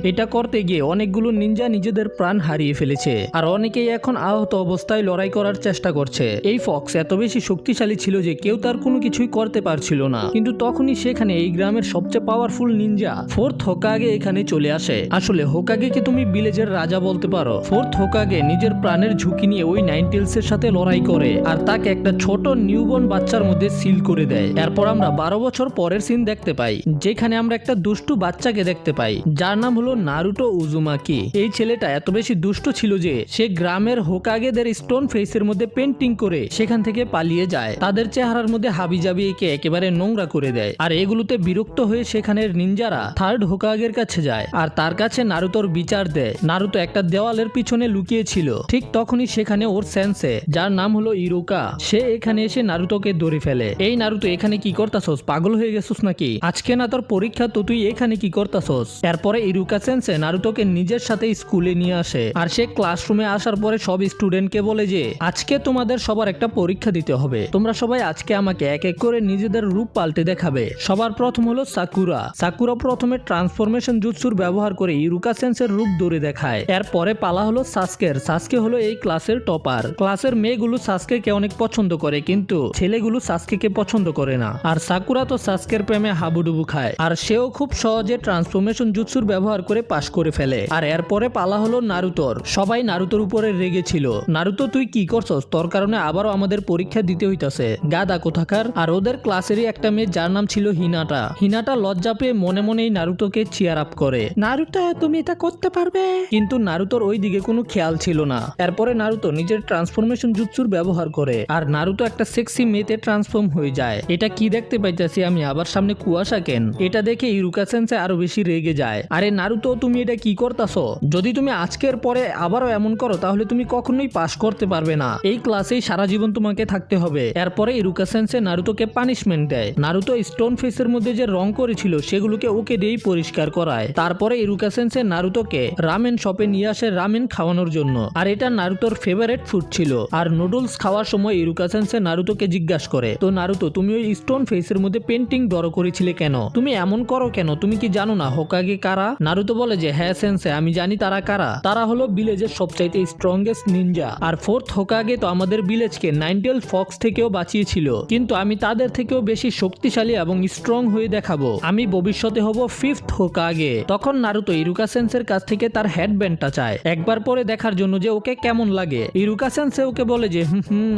এটা করতে গিয়ে অনেকগুলো নিনজা নিজেদের প্রাণ হারিয়ে ফেলেছে আর অনেকেই এখন আহত অবস্থায় লড়াই করার চেষ্টা করছে। এই ফক্স এত বেশি শক্তিশালী ছিল যে কেউ তার কোনো কিছুই করতে পারছিল না, কিন্তু তখনই সেখানে এই গ্রামের সবচেয়ে পাওয়ারফুল নিনজা ফোর্থ হোকাগে এখানে চলে আসে। আসলে হোকাগেকে তুমি ভিলেজের রাজা বলতে পারো। ফোর্থ হোকাগে নিজের প্রাণের ঝুঁকি নিয়ে ওই নাইনটেলস এর সাথে লড়াই করে আর তাকে একটা ছোট নিউবর্ন বাচ্চার মধ্যে সিল করে দেয়। এরপর আমরা 12 বছর পরের সিন দেখতে পাই, যেখানে আমরা একটা দুষ্টু বাচ্চাকে দেখতে পাই যার নাম হলো নারুটো উজুমাকি। এই ছেলেটা এত বেশি দুষ্ট ছিল যে সে গ্রামের হোকাগেদের স্টোন ফেসের মধ্যে পেন্টিং করে সেখান থেকে পালিয়ে যায়। তাদের চেহারার মধ্যে হাবিজাবি একে একেবারে নোংরা করে দেয় আর এগুলোতে বিরক্ত হয়ে সেখানের নিনজারা থার্ড হোকাগের কাছে যায় আর তার কাছে নারুতোর বিচার দেয়। নারুতো একটা দেওয়ালের পিছনে লুকিয়ে ছিল। ঠিক তখনই সেখানে ওর সেন্সে, যার নাম হলো ইরুকা, সে এখানে এসে নারুতোকে ধরে ফেলে। এই নারুতো, এখানে কি করতাছস? পাগল হয়ে গেছিস নাকি? আজকে না তোর পরীক্ষা, তো তুই এখানে কি করতাছস? এরপরে ইরুকা সেন্সে নারুতোকে নিজের সাথে স্কুলে নিয়ে আসে আর সে ক্লাসরুমে আসার পরে সব স্টুডেন্টকে বলে যে আজকে তোমাদের সবার একটা পরীক্ষা দিতে হবে। তোমরা সবাই আজকে আমাকে এক এক করে নিজেদের রূপ পাল্টে দেখাবে। সবার প্রথম হলো সাকুরা। সাকুরা প্রথমে ট্রান্সফরমেশন জুৎসুর ব্যবহার করে ইরুকা সেন্সের রূপ ধরে দেখায়। এরপরে পালা হলো সাসকের। সাসকে হলো এই ক্লাসের টপার। ক্লাসের মেয়েগুলো সাসকেকে অনেক পছন্দ করে, কিন্তু ছেলেগুলো সাসকেকে পছন্দ করে না। আর সাকুরা তো সাসকের প্রেমে হাবুডুবু খায় আর সেও খুব সহজে ট্রান্সফরমেশন জুৎসুর ব্যবহার করে পাশ করে ফেলে। আর এরপরে পালা হলো নারুতোর। সবাই নারুতোর উপরে রেগে ছিল। নারুতো, তুই কি করছস? তোর কারণে আবারও আমাদের পরীক্ষা দিতে হইতাছে, গাদা কোথাকার। আর ওদের ক্লাসেরই একটা মেয়ে যার নাম ছিল হিনাটা। হিনাটা লজ্জা পেয়ে মনে মনেই নারুতোকে চিয়ার আপ করে, নারুতো তুমি এটা করতে পারবে। কিন্তু নারুতোর ওই দিকে কোনো খেয়াল ছিল না। এরপরে নারুতো নিজের ট্রান্সফরমেশন জুৎসুর ব্যবহার করে আর নারুতো একটা সেক্সি মেয়েতে ট্রান্সফর্ম হয়ে যায়। এটা কি দেখতে পাইতেছি আমি? আবার সামনে কুয়াশা কেন? এটা দেখে ইরুকা সেন্সে আরো বেশি রেগে যায়। আরে নারুতো, তুমি এটা কি করতাছো? যদি তুমি আজকের পরে আবারও এমন করো তাহলে তুমি কখনোই পাশ করতে পারবে না। এই ক্লাসেই সারা জীবন তোমাকে থাকতে হবে। এরপরে ইরুকা সেন্সে নারুতোকে পানিশমেন্ট দেয়। নারুতো স্টোন ফেসের মধ্যে যে রং করেছিল সেগুলোকে ওকে দিয়েই পরিষ্কার করায়। তারপরে ইরুকা সেন্সে নারুতোকে রামেন শপে নিয়ে আসে রামেন খাওয়ানোর জন্য। আর এটা নারুতোর ফেভারিট ফুড ছিল। আর নুডলস খাওয়ার সময় ইরুকা সেন্সে নারুতোকে জিজ্ঞাসা করে, তো নারুতো, তুমি ওই স্টোন ফেসের মধ্যে পেন্টিং ড্র করেছিলে কেন? তুমি এমন করো কেন? তুমি কি জানো না হোকাগে কারা? নারুতো বলে যে হ্যাঁ সেন্সে, আমি জানি তারা কারা। তারা হলো ভিলেজের সবচাইতে স্ট্রংগেস্ট নিনজা। আর ফোর্থ হোকাগে তো আমাদের ভিলেজকে নাইনটেল ফক্স থেকেও বাঁচিয়েছিল, কিন্তু আমি তাদের থেকেও বেশি শক্তিশালী এবং স্ট্রং হয়ে দেখাবো। আমি ভবিষ্যতে হব ফিফথ হোকাগে। তখন নারুতো ইরুকা সেন্সের কাছ থেকে তার হেডব্যান্ডটা চায় একবার পরে দেখার জন্য যে ওকে কেমন লাগে। ইরুকা সেন্সে ওকে বলে যে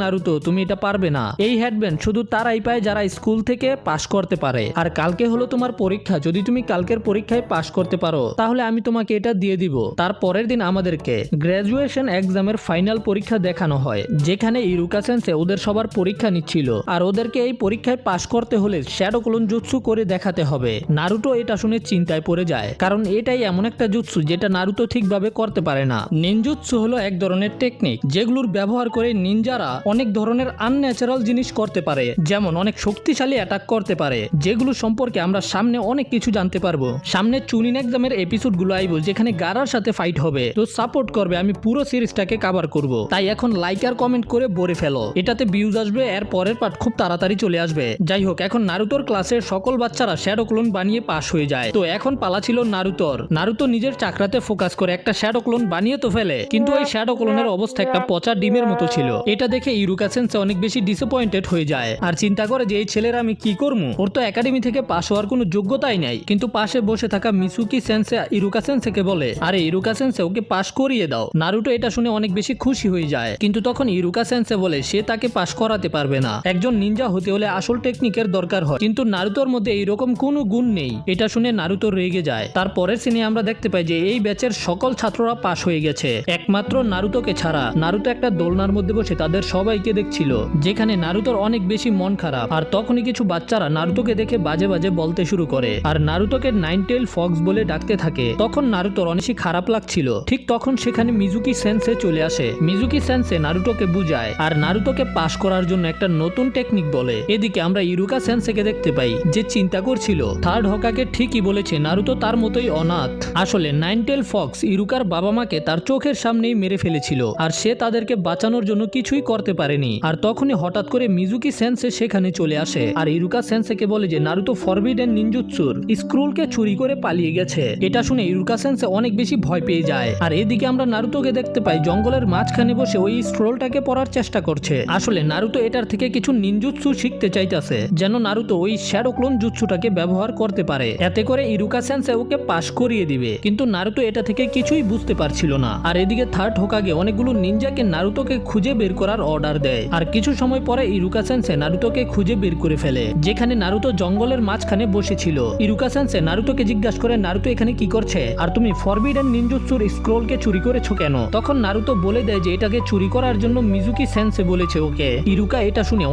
নারুতো, তুমি এটা পারবে না। এই হেডব্যান্ড শুধু তারাই পায় যারা স্কুল থেকে পাশ করতে পারে। আর কালকে হলো তোমার পরীক্ষা, যদি তুমি কালকের পরীক্ষায় পাশ করতে পারো তাহলে আমি তোমাকে এটা দিয়ে দিব। তার পরের দিন আমাদেরকে গ্রাজুয়েশন এক্সামের ফাইনাল পরীক্ষা দেখানো হয়, যেখানে ইরুকা সেন্সে ওদের সবার পরীক্ষা নিচ্ছিল আর ওদেরকে এই পরীক্ষায় পাশ করতে হলে শ্যাডো ক্লোন জুৎসু করে দেখাতে হবে। নারুতো এটা শুনে চিন্তায় পড়ে যায়, কারণ এটাই এমন একটা জুৎসু যেটা নারুতো ঠিকভাবে করতে পারে না। নিনজুৎসু হলো এক ধরনের টেকনিক যেগুলোর ব্যবহার করে নিনজারা অনেক ধরনের আনন্যাচারাল জিনিস করতে পারে, যেমন অনেক শক্তিশালী অ্যাটাক করতে পারে, যেগুলো সম্পর্কে আমরা সামনে অনেক কিছু জানতে পারবো। সামনে চুনিন এক্সামের এপিসোডগুলো আইব যেখানে গারার সাথে ফাইট হবে, তো সাপোর্ট করবে, আমি পুরো সিরিজটাকে কভার করব। তাই এখন লাইক আর কমেন্ট করে ভরে ফেলো, এটাতে ভিউজ আসবে। এর পরের পার্ট খুব তাড়াতাড়ি চলে আসবে। যাই হোক, এখন নারুতোর ক্লাসের সকল বাচ্চারা শ্যাডো ক্লোন বানিয়ে পাশ হয়ে যায়। তো এখন পালা ছিল নারুতোর। নারুতো নিজের চাকরাতে ফোকাস করে একটা শ্যাডো ক্লোন বানিয়ে তো ফেলে, কিন্তু ওই শ্যাডো ক্লোনের অবস্থা একটা পচা ডিমের মতো ছিল। এটা দেখে ইরুকা সেন্সে অনেক বেশি ডিসঅ্যাপয়েন্টেড হয়ে যায় আর চিন্তা করে যে এই ছেলের আমি কি করবো, ওর তো একাডেমি থেকে পাশ হওয়ার কোনো যোগ্যতাই নাই। কিন্তু পাশে বসে থাকা মিসুকি সেন্সে ইরুকা সেন্সেকে বলে, আরে ইরুকা সেন্সে, ওকে পাশ করিয়ে দাও। নারুতো এটা শুনে অনেক বেশি খুশি হয়ে যায়, কিন্তু তখন ইরুকা সেন্সে বলে সে তাকে পাশ করাতে পারবে না। একজন নিনজা হতে হলে আসল টেকনিকের দরকার হয়, কিন্তু নারুতোর মধ্যে এইরকম কোনো গুণ নেই। এটা শুনে নারুতো রেগে যায়। তারপরের সিনে আমরা দেখতে পাই যে এই ব্যাচের সকল ছাত্ররা পাশ হয়ে গেছে একমাত্র নারুতোকে ছাড়া। নারুতো একটা দোলনার মধ্যে বসে তাদের সবাইকে দেখছিল, যেখানে নারুতোর অনেক বেশি মন খারাপ। আর তখনই কিছু বাচ্চারা নারুতোকে দেখে বাজে বাজে বলতে শুরু করে আর নারুতোকে নাইনটেল ফক্স বলে ডাকতে থাকে। তখন নারুতোর অনেক খারাপ লাগছিল। ঠিক তখন সেখানে মিজুকি সেন্সে চলে আসে। মিজুকি সেন্সে নারুতোকে বুঝায় আর নারুতোকে পাশ করার জন্য একটা নতুন টেকনিক বলে। এদিকে আমরা ইরুকা সেন্সেকে দেখতে পাই যে চিন্তা করছিল থার্ড হোকাগে ঠিকই বলেছে, নারুতো তার মতোই অনাথ। আসলে নাইনটেল ফক্স ইরুকার বাবা মাকে তার চোখের সামনেই মেরে ফেলেছিল আর সে তাদেরকে বাঁচানোর জন্য কিছুই করতে পারেনি। আর তখনই হঠাৎ করে মিজুকি সেন্সে সেখানে চলে আসে আর ইরুকা সেন্সেকে বলে যে নারুতো ফরবিডেন নিনজুৎসুর স্ক্রুলকে চুরি করে পালিয়ে গেছে। এটা শুনে ইরুকা সেন্সে অনেক বেশি ভয় পেয়ে যায়। আর এদিকে আমরা নারুতোকে দেখতে পাই জঙ্গলের মাঝখানে বসে ওই স্ক্রোলটাকে পড়ার চেষ্টা করছে। আসলে নারুতো এটার থেকে কিছু নিনজুৎসু শিখতে চাইতেছে, যেন নারুতো ওই শ্যাডো ক্লোন জুৎসুটাকে ব্যবহার করতে পারে, এতে করে ইরুকা সেন্সে ওকে পাশ করিয়ে দিবে। কিন্তু নারুতো এটা থেকে কিছুই বুঝতে পারছিল না। আর এদিকে থার্ড হোকাগে অনেকগুলো নিনজাকে নারুতোকে খুঁজে বের করার অর্ডার দেয়। আর কিছু সময় পরে ইরুকা সেন্সে নারুতোকে খুঁজে বের করে ফেলে, যেখানে নারুতো জঙ্গলের মাঝখানে বসেছিল। ইরুকা সেন্সে নারুতোকে জিজ্ঞাসা করে, নারুতো এখানে কি করছে, আর তুমি ফরবিডেন নিনজুৎসুর স্ক্রোলকে চুরি করেছো কেন? তখন নারুতো বলে দেয় যে এটাকে চুরি করার জন্য মিজুকি সেন্সে বলেছে ওকে। ইরুকা এটা শুনে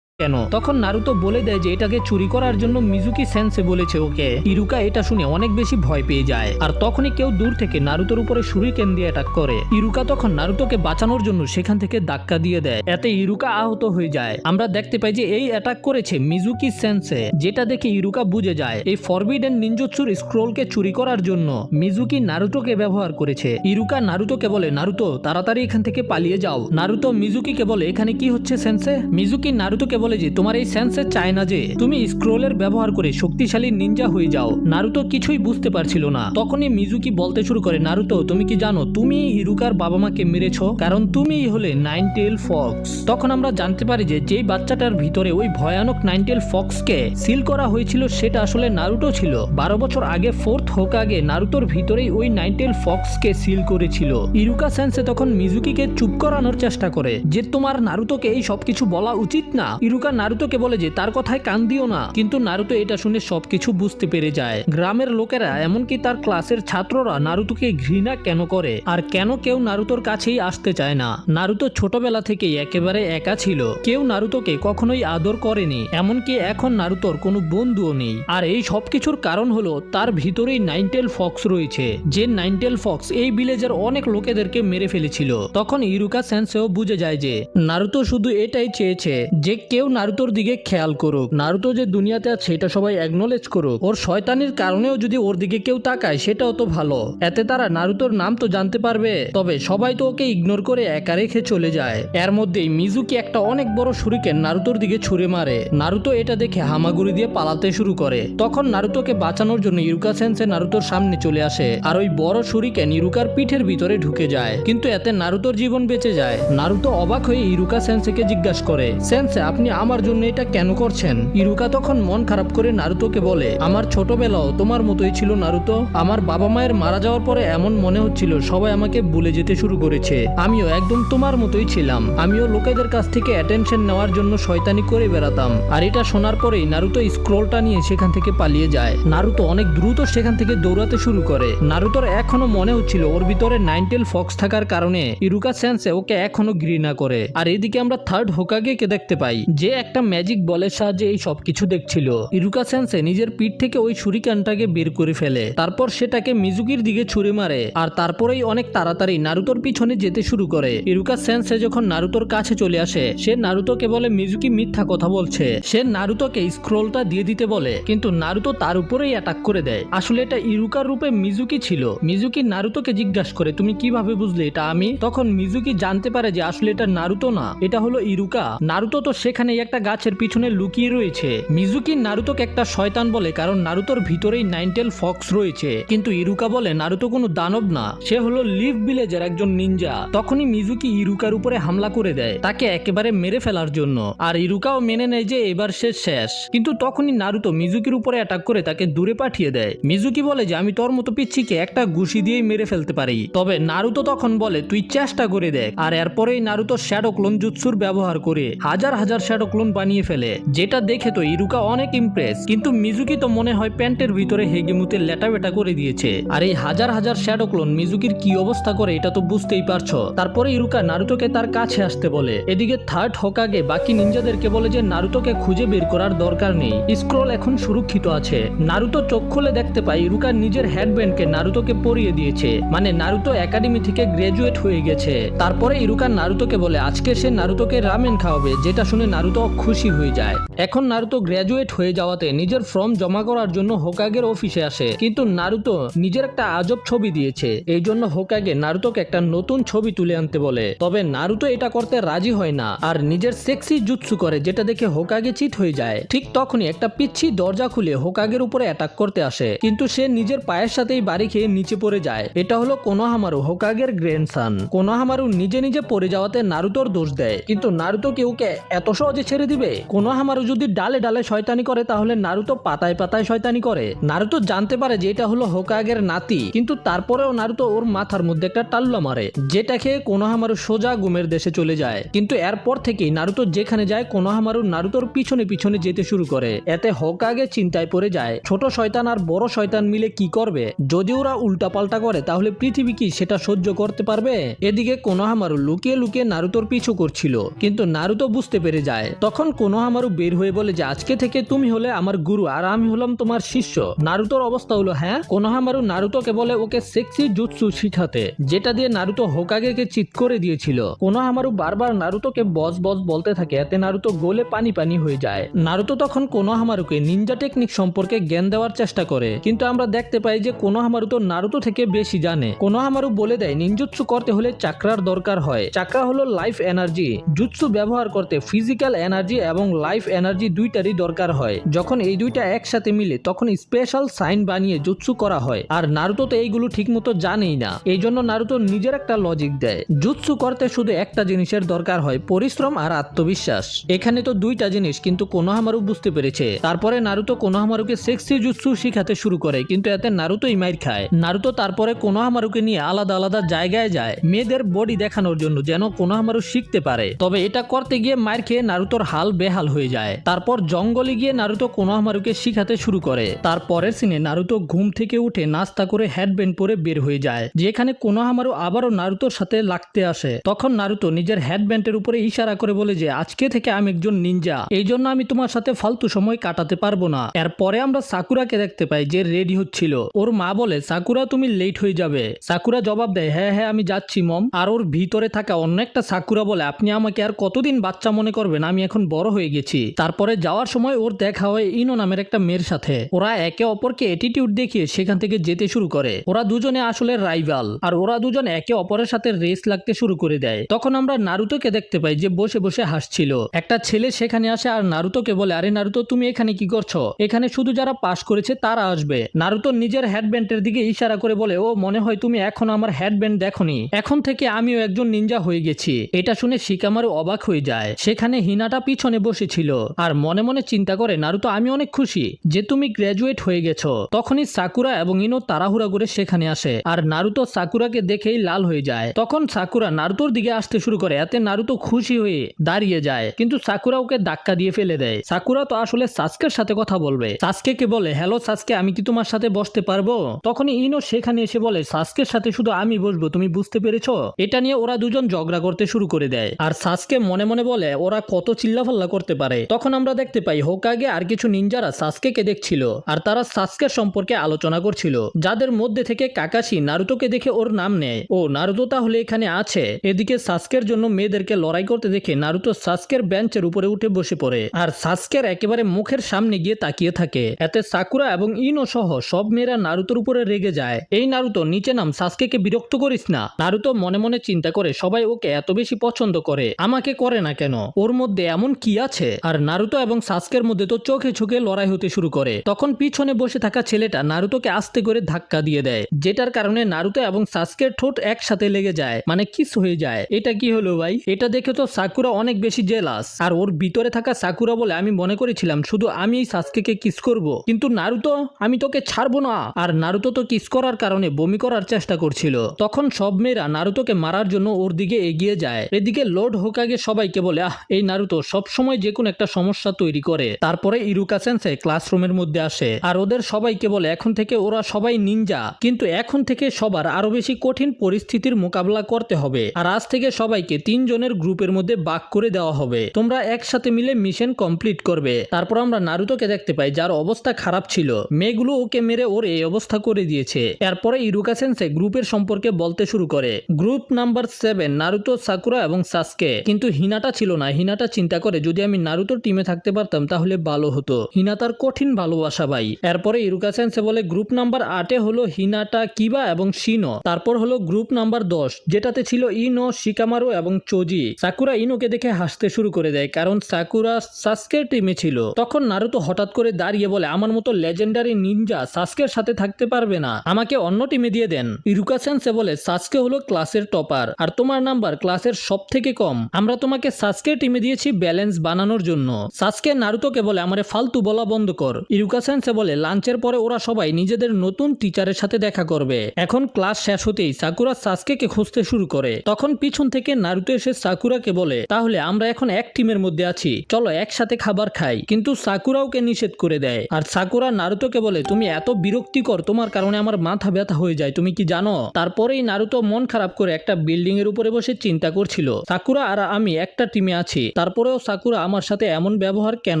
কেন? তখন নারুতো বলে দেয় যে এটাকে চুরি করার জন্য মিজুকি সেন্সে বলেছে ওকে। ইরুকা এটা শুনে অনেক বেশি ভয় পেয়ে যায়। আর তখনই কেউ দূর থেকে নারুতোর উপরে শুরিকেন দিয়ে অ্যাটাক করে। ইরুকা তখন নারুতোকে বাঁচানোর জন্য সেখান থেকে ধাক্কা দিয়ে দেয়, এতে ইরুকা আহত হয়ে যায়। আমরা দেখতে পাই যে এই অ্যাটাক করেছে মিজুকি সেন্সে, যেটা দেখে ইরুকা বুঝে যায় এই ফরবিডেন নিনজুৎসুর স্ক্রোলকে চুরি করার জন্য মিজুকি নারুতোকে ব্যবহার করেছে। ইরুকা নারুতোকে বলে, নারুতো তাড়াতাড়ি এখান থেকে পালিয়ে যাও। নারুতো মিজুকিকে বলে, এখানে কি হচ্ছে সেন্সে? মিজুকি নারুতোকে বলে যে তোমার এই সেন্সে চায় না যে তুমি স্ক্রোলের ব্যবহার করে শক্তিশালী নিনজা হয়ে যাও। নারুতো কিছুই বুঝতে পারছিল না। তখনই মিজুকি বলতে শুরু করে, নারুতো তুমি কি জানো তুমি ইরুকার বাবা মাকে মেরেছো, কারণ তুমিই হলে নাইন টেল ফক্স। তখন আমরা জানতে পারি যে যেই বাচ্চাটার ভিতরে ওই ভয়ানক নাইন টেল ফক্সকে সিল করা হয়েছিল সেটা আসলে নারুতো ছিল। 12 বছর আগে ফোর্থ হোকাগে নারুতোর ভিতরেই ওই নাইন টেল ফক্সকে সিল করেছিল। ইরুকা সেন্সে তখন মিজুকিকে চুপ করানোর চেষ্টা করে যে তোমার নারুতোকে এই সবকিছু বলা উচিত না। ইরুকা নারুতোকে বলে যে তার কথায় কান দিও না, কিন্তু নারুতো এটা শুনে সবকিছু বুঝতে পেরে যায়। গ্রামের লোকেরা এমনকি তার ক্লাসের ছাত্ররা নারুতোকে ঘৃণা কেন করে, আর কেন কেউ নারুতোর কাছেই আসতে চায় না। নারুতো ছোটবেলা থেকেই একেবারে একা ছিল, কেউ নারুতোকে কখনোই আদর করেনি, এমনকি এখন নারুতোর কোনো বন্ধুও নেই। আর এই সবকিছুর কারণ হলো তার ভিতরেই নাইন টেল ফক্স রয়েছে, যে নাইন টেল ফক্স এই ভিলেজের অনেক লোকেদেরকে মেরে ফেলেছিল। তখন ইরুকা সেন্সেও বুঝে যায় যে নারুতো শুধু এটাই চেয়েছে যে কেউ নারুতোর দিকে খেয়াল করুক, নারুতো যে দুনিয়াতে আছে এটা সবাই অ্যাকনলেজ করুক। ওর শয়তানির কারণেও যদি ওর দিকে কেউ তাকায় সেটাও তো ভালো, এতে তারা নারুতোর নাম তো জানতে পারবে। তবে সবাই তো ওকে ইগনোর করে একা রেখে চলে যায়। এর মধ্যেই মিজুকি একটা অনেক বড় শুরিকেন নারুতোর দিকে ছুঁড়ে মারে। নারুতো এটা দেখে হামাগুড়ি দিয়ে পালাতে শুরু করে। তখন নারুতোকে বাঁচানোর জন্য ইরুকা সেন্সে নারুতোর সামনে চলে আসে, আর ওই বড় শুরিকেন ইরুকার পিঠের ভিতরে ঢুকে যায়, কিন্তু এতে নারুতোর জীবন বেঁচে যায়। নারুতো অবাক হয়ে ইরুকা সেন্সেকে জিজ্ঞাসা করে, সেন্সে আপনি আমার জন্য এটা কেন করছেন? ইরুকা তখন মন খারাপ করে নারুতোকে বলে, আমার ছোটবেলাও তোমার মতোই ছিল নারুতো। আমার বাবা মায়ের মারা যাওয়ার পরে এমন মনে হচ্ছিল সবাই আমাকে ভুলে যেতে শুরু করেছে। আমিও একদম তোমার মতোই ছিলাম, আমিও লোকেদের কাছ থেকে অ্যাটেনশন নেওয়ার জন্য শয়তানি করে বেড়াতাম। আর এটা শোনার পরেই নারুতো স্ক্রোলটা নিয়ে সেখান থেকে পালিয়ে যায়। নারুতো অনেক দ্রুত সেখান থেকে দৌড়াতে শুরু করে। নারুতোর এখনো মনে হচ্ছিল ওর ভিতরে নাইন টেল ফক্স থাকার কারণে ইরুকা সেন্সে ওকে এখনো ঘৃণা করে। আর এদিকে আমরা থার্ড হোকাগেকে দেখতে পাই যে একটা ম্যাজিক বলের সাহায্যে এই সবকিছু দেখছিল। ইরুকা সেন্সে নিজের পিঠ থেকে ওই ছুরিকানটাকে বের করে ফেলে, তারপর সেটাকে মিজুকির দিকে ছুঁড়ে মারে। আর তারপরেই অনেক তাড়াতাড়ি নারুতোর পিছনে যেতে শুরু করে। ইরুকা সেন্সে যখন নারুতোর কাছে চলে আসে, সে নারুতোকে বলে মিজুকি মিথ্যা কথা বলছে। সে নারুতোকে স্ক্রোলটা দিয়ে দিতে বলে, কিন্তু নারুতো তার উপরেই অ্যাটাক করে দেয়। আসলে এটা ইরুকার রূপে মিজুকি ছিল। মিজুকি নারুতোকে জিজ্ঞাসা করে, তুমি কিভাবে বুঝলে এটা আমি? তখন মিজুকি জানতে পারে যে আসলে এটা নারুতো না, এটা হলো ইরুকা। নারুতো তো সেখানে একটা গাছের পিছনে লুকিয়ে রয়েছে। মিজুকি নারুতোকে একটা শয়তান বলে, কারণ নারুতোর ভিতরেই নাইন টেল ফক্স রয়েছে। কিন্তু ইরুকা বলে নারুতো কোনো দানব না, সে হলো লিভ ভিলেজের একজন নিনজা। তখনই মিজুকি ইরুকার উপরে হামলা করে দেয়, তাকে একেবারে মেরে ফেলার জন্য। আর ইরুকাও মেনে নেয় যে এবার সে শেষ। কিন্তু তখনই নারুতো মিজুকির উপরে অ্যাটাক করে তাকে দূরে পাঠিয়ে দেয়। মিজুকি বলে যে আমি তোর মতো পিচ্ছিকে একটা ঘুষি দিয়েই মেরে ফেলতে পারি। তবে নারুতো তখন বলে তুই চেষ্টা করে দেখ। আর এরপরেই নারুতো শ্যাডো ক্লোন জুৎসুর ব্যবহার করে হাজার হাজার শ্যাডো শ্যাডো ক্লোন বানিয়ে ফেলে, যেটা দেখে তো ইরুকা অনেক ইমপ্রেস। কিন্তু মিজুকি তো মনে হয় প্যান্টের ভিতরে হেগেমুতে লেটাবেটা করে দিয়েছে। আর এই হাজার হাজার শ্যাডো ক্লোন মিজুকির কি অবস্থা করে এটা তো বুঝতেই পারছো। তারপরে ইরুকা নারুতোকে তার কাছে আসতে বলে। এদিকে থার্ড হোকাগে বাকি নিনজাদেরকে বলে যে নারুতোকে খুঁজে বের করার দরকার নেই, স্ক্রল এখন সুরক্ষিত আছে। নারুতো চোখ খুলে দেখতে পায় ইরুকা নিজের হেডব্যান্ডকে নারুতোকে পরিয়ে দিয়েছে, মানে নারুতো একাডেমি থেকে গ্রাজুয়েট হয়ে গেছে। তারপরে ইরুকা নারুতোকে বলে আজকে সে নারুতোকে রামেন খাওয়াবে, যেটা শুনে নারুতো খুশি হয়ে যায়। এখন নারুতো গ্রাজুয়েট হয়ে যাওয়াতে নিজের ফর্ম জমা করার জন্য হোকাগের অফিসে আসে, কিন্তু নারুতো নিজের একটা আজব ছবি দিয়েছে, এই জন্য হোকাগে নারুতোকে একটা নতুন ছবি তুলে আনতে বলে। তবে নারুতো এটা করতে রাজি হয় না আর নিজের সেক্সি জুৎসু করে, যেটা দেখে হোকাগে চিট হয়ে যায়। ঠিক তখনই একটা পিচ্ছি দরজা খুলে হোকাগের উপরে অ্যাটাক করতে আসে, কিন্তু সে নিজের পায়ের সাথেই বাড়ি খেয়ে নিচে পড়ে যায়। এটা হলো কোনোহামারু, হোকাগের গ্র্যান্ডসন। কোনোহামারু নিজে নিজে পড়ে যাওয়াতে নারুতোর দোষ দেয়, কিন্তু নারুতো কি ওকে এত সহজে ছেড়ে দিবে? কোনোহামারু যদি ডালে ডালে শয়তানি করে তাহলে নারুতো পাতায় পাতায় শয়তানি করে। নারুতো জানতে পারে যে এটা হলো হোকাগের নাতি, কিন্তু তারপরেও নারুতো ওর মাথার মধ্যে একটা টাল্লা মারে, যেটা খেয়ে কোনোহামারু সোজা গুমের দেশে চলে যায়। কিন্তু এরপর থেকেই নারুতো যেখানে যায় কোনোহামারু নারুতোর পিছনে পিছনে যেতে শুরু করে। এতে হোকাগে চিন্তায় পড়ে যায় ছোট শয়তান আর বড় শয়তান মিলে কি করবে। যদি ওরা উল্টাপাল্টা করে তাহলে পৃথিবী কি সেটা সহ্য করতে পারবে? এদিকে কোনোহামারু লুকিয়ে লুকিয়ে নারুতোর পিছু করছিল, কিন্তু নারুতো বুঝতে পেরে যায়। তখন কোনোহামারু বের হয়ে বলে যে আজকে থেকে তুমি হলে আমার গুরু আর আমি হলাম তোমার শিষ্য। নারুতোর অবস্থা হলো হ্যাঁ। কোনোহামারু নারুতোকে বলে ওকে সেক্সি জুৎসু শিখাতে, যেটা দিয়ে নারুতো হোকাগেকে চিৎ করে দিয়েছিল। কোনোহামারু বারবার নারুতোকে বস বস বলতে থাকে, এতে নারুতো গোলে পানি পানি হয়ে যায়। নারুতো তখন কোনোহামারুকে নিনজা টেকনিক সম্পর্কে জ্ঞান দেওয়ার চেষ্টা করে, কিন্তু আমরা দেখতে পাই যে কোনোহামারু তো নারুতো থেকে বেশি জানে। কোনোহামারু বলে দেয় নিনজুৎসু করতে হলে চাকরার দরকার হয়। চাকরা হলো লাইফ এনার্জি। জুৎসু ব্যবহার করতে ফিজিক্যাল এনার্জি এবং লাইফ এনার্জি দুইটারই দরকার হয়। যখন এই দুইটা একসাথে মিলে তখন স্পেশাল সাইন বানিয়ে জুৎসু করা হয়। আর নারুতো তো এইগুলো ঠিকমতো জানেই না, এই জন্য নারুতো নিজের একটা লজিক দেয়, জুৎসু করতে শুধু একটা জিনিসের দরকার হয়, পরিশ্রম আর আত্মবিশ্বাস। এখানে তো দুইটা জিনিস, কিন্তু কোনোহামারু বুঝতে পেরেছে। তারপরে নারুতো কোনোহামারুকে সেক্সি জুৎসু শিখাতে শুরু করে, কিন্তু এতে নারুতোই মাইর খায়। নারুতো তারপরে কোনোহামারুকে নিয়ে আলাদা আলাদা জায়গায় যায় মেয়েদের বডি দেখানোর জন্য, যেন কোনোহামারু শিখতে পারে। তবে এটা করতে গিয়ে মাইর খেয়ে নারুতোর হাল বেহাল হয়ে যায়। তারপর জঙ্গলে গিয়ে নারুতো কোনোহামারুকে শিখাতে শুরু করে। তারপরের সিনে নারুতো ঘুম থেকে উঠে নাস্তা করে হেডব্যান্ড পরে বের হয়ে যায়, যেখানে কোনোহামারু আবারও নারুতোর সাথে লাগতে আসে। তখন নারুতো নিজের হেডব্যান্ডের উপরে ইশারা করে বলে যে আজকে থেকে আমি একজন নিনজা, এই জন্য আমি তোমার সাথে ফালতু সময় কাটাতে পারবো না। এরপরে আমরা সাকুরাকে দেখতে পাই যে রেডি হচ্ছিল। ওর মা বলে সাকুরা তুমি লেট হয়ে যাবে। সাকুরা জবাব দেয় হ্যাঁ হ্যাঁ আমি যাচ্ছি মম। আর ওর ভিতরে থাকা অন্য একটা সাকুরা বলে আপনি আমাকে আর কতদিন বাচ্চা মনে করবেন, আমি এখন বড় হয়ে গেছি। তারপরে যাওয়ার সময় ওর দেখা হয় ইনো নামের একটা মেয়ের সাথে। ওরা একে অপরকে অ্যাটিটিউড দেখিয়ে সেখান থেকে যেতে শুরু করে। ওরা দুজনে আসলে রাইভাল, আর ওরা দুজন একে অপরের সাথে রেস লাগতে শুরু করে দেয়। তখন আমরা নারুতোকে দেখতে পাই যে বসে বসে হাসছিল। একটা ছেলে সেখানে আসে আর নারুতোকে বলে আরে নারুতো তুমি এখানে কি করছো? এখানে শুধু যারা পাশ করেছে তারা আসবে। নারুতো নিজের হেডব্যান্ডের দিকে ইশারা করে বলে ও মনে হয় তুমি এখনো আমার হেডব্যান্ড দেখোনি, এখন থেকে আমিও একজন নিনজা হয়ে গেছি। এটা শুনে শিকামারু অবাক হয়ে যায়। সেখানে হিনাটা পিছনে বসেছিল আর মনে মনে চিন্তা করে নারুতো আমি অনেক খুশি যে তুমি গ্রাজুয়েট হয়ে গেছো। তখনই সাকুরা এবং ইনো তাড়াহুড়া করে সেখানে আসে আর নারুতো সাকুরাকে দেখেই লাল হয়ে যায়। তখন সাকুরা নারুতোর দিকে আসতে শুরু করে, এতে নারুতো খুশি হয়ে দাঁড়িয়ে যায়, কিন্তু সাকুরা ওকে ধাক্কা দিয়ে ফেলে দেয়। সাকুরা তো আসলে সাসকের সাথে কথা বলবে। সাসকেকে বলে হ্যালো সাসকে আমি কি তোমার সাথে বসতে পারবো? তখনই ইনো সেখানে এসে বলে সাসকের সাথে শুধু আমি বসবো, তুমি বুঝতে পেরেছো? এটা নিয়ে ওরা দুজন ঝগড়া করতে শুরু করে দেয় আর সাসকে মনে মনে বলে ওরা কত চিল্লাফাল্লা করতে পারে। তখন আমরা দেখতে পাই হোকাগে আর কিছু নিনজারা সাসকেকে দেখছিল আর তারা সাসকের সম্পর্কে আলোচনা করছিল, যাদের মধ্যে থেকে কাকাশি নারুতোকে দেখে ওর নাম নেয়। ও নারুতো তাহলে এখানে আছে। এদিকে সাসকের জন্য মেয়েদেরকে লড়াই করতে দেখে নারুতো সাসকের বেঞ্চের উপরে উঠে বসে পড়ে আর সাসকের একেবারে মুখের সামনে গিয়ে তাকিয়ে থাকে। এতে সাকুরা এবং ইনো সহ সব মেয়েরা নারুতোর উপরে রেগে যায়। এই নারুতো নিচে নাম, সাসকেকে বিরক্ত করিস না। নারুতো মনে মনে চিন্তা করে সবাই ওকে এত বেশি পছন্দ করে, আমাকে করে না কেন? ওর মধ্যে এমন কি আছে? আর নারুতো এবং সাসকের মধ্যে তো চোখে চোখে লড়াই হতে শুরু করে। তখন পিছনে বসে থাকা ছেলেটা নারুতোকে আস্তে করে ধাক্কা দিয়ে দেয়, যেটার কারণে নারুতো এবং সাসকের ঠোঁট একসাথে লেগে যায়, মানে কিস হয়ে যায়। এটা কি হলো ভাই? এটা দেখে তো সাকুরা অনেক বেশি জেলাস। আর ওর ভিতরে থাকা সাকুরা বলে আমি মনে করেছিলাম শুধু আমি এই সাসকেকে কিস করব, কিন্তু নারুতো আমি তোকে ছাড়বো না। আর নারুতো তো কিস করার কারণে বমি করার চেষ্টা করছিল। তখন সব মেয়েরা নারুতোকে মারার জন্য ওর দিকে এগিয়ে যায়। এদিকে লর্ড হোকাগে সবাইকে বলে এই নারুতো নারুতো সবসময় যে কোনো একটা সমস্যা তৈরি করে। তারপরে ইরুকা সেন্সেই ক্লাসরুমের মধ্যে আসে আর ওদের সবাইকে বলে এখন থেকে ওরা সবাই নিনজা, কিন্তু এখন থেকে সবার আরো বেশি কঠিন পরিস্থিতির মোকাবেলা করতে হবে। আর আজ থেকে সবাইকে 3 জনের গ্রুপের মধ্যে ভাগ করে দেওয়া হবে, তোমরা একসাথে মিলে মিশন কমপ্লিট করবে। তারপর আমরা নারুতোকে দেখতে পাই যার অবস্থা খারাপ ছিল, মেয়েগুলো ওকে মেরে ওর এই অবস্থা করে দিয়েছে। এরপরে ইরুকা সেন্সেই গ্রুপের সম্পর্কে বলতে শুরু করে। গ্রুপ নাম্বার 7 নারুতো, সাকুরা এবং সাসকে। কিন্তু হিনাটা ছিল না। হিনাটা চিন্তা করে যদি আমি নারুতোর টিমে থাকতে পারতাম তাহলে ভালো হতো। হিনাতার কঠিন ভালোবাসা ভাই। এরপরে ইরুকা সেন্সেই বলে গ্রুপ নাম্বার 8 হলো হিনাটা, কিবা এবং শিনো। তারপর হলো গ্রুপ নাম্বার 10 যেটাতে ছিল ইনো, শিকামারু এবং চোজি। সাকুরা ইনোকে দেখে হাসতে শুরু করে দেয় কারণ সাকুরা সাসকের টিমে ছিল। তখন নারুতো হঠাৎ করে দাঁড়িয়ে বলে আমার মতো লেজেন্ডারি নিনজা সাসকের সাথে থাকতে পারবে না, আমাকে অন্য টিমে দিয়ে দেন। ইরুকা সেন্সেই বলে সাসকে হলো ক্লাসের টপার আর তোমার নাম্বার ক্লাসের সব থেকে কম, আমরা তোমাকে সাসকের টিমে দিয়েছি ব্যালেন্স বানানোর জন্য। সাসকে নারুতোকে বলে আমারে ফালতু বলা বন্ধ কর। ইরুকা সেন্সেই বলে লাঞ্চের পরে ওরা সবাই নিজেদের নতুন টিচারের সাথে দেখা করবে। এখন ক্লাস শেষ হতেই সাকুরা সাসকেকে খুঁজতে শুরু করে। তখন পিছন থেকে নারুতো এসে সাকুরাকে বলে তাহলে আমরা এখন এক টিমের মধ্যে আছি, চলো একসাথে খাবার খাই। কিন্তু সাকুরা ওকে নিষেধ করে দেয় আর সাকুরা নারুতোকে বলে তুমি এত বিরক্তিকর, তোমার কারণে আমার মাথা ব্যথা হয়ে যায়, তুমি কি জানো? তারপরেই নারুতো মন খারাপ করে একটা বিল্ডিং এর উপরে বসে চিন্তা করছিল সাকুরা আর আমি একটা টিমে আছি, তারপরেও সাকুরা আমার সাথে এমন ব্যবহার কেন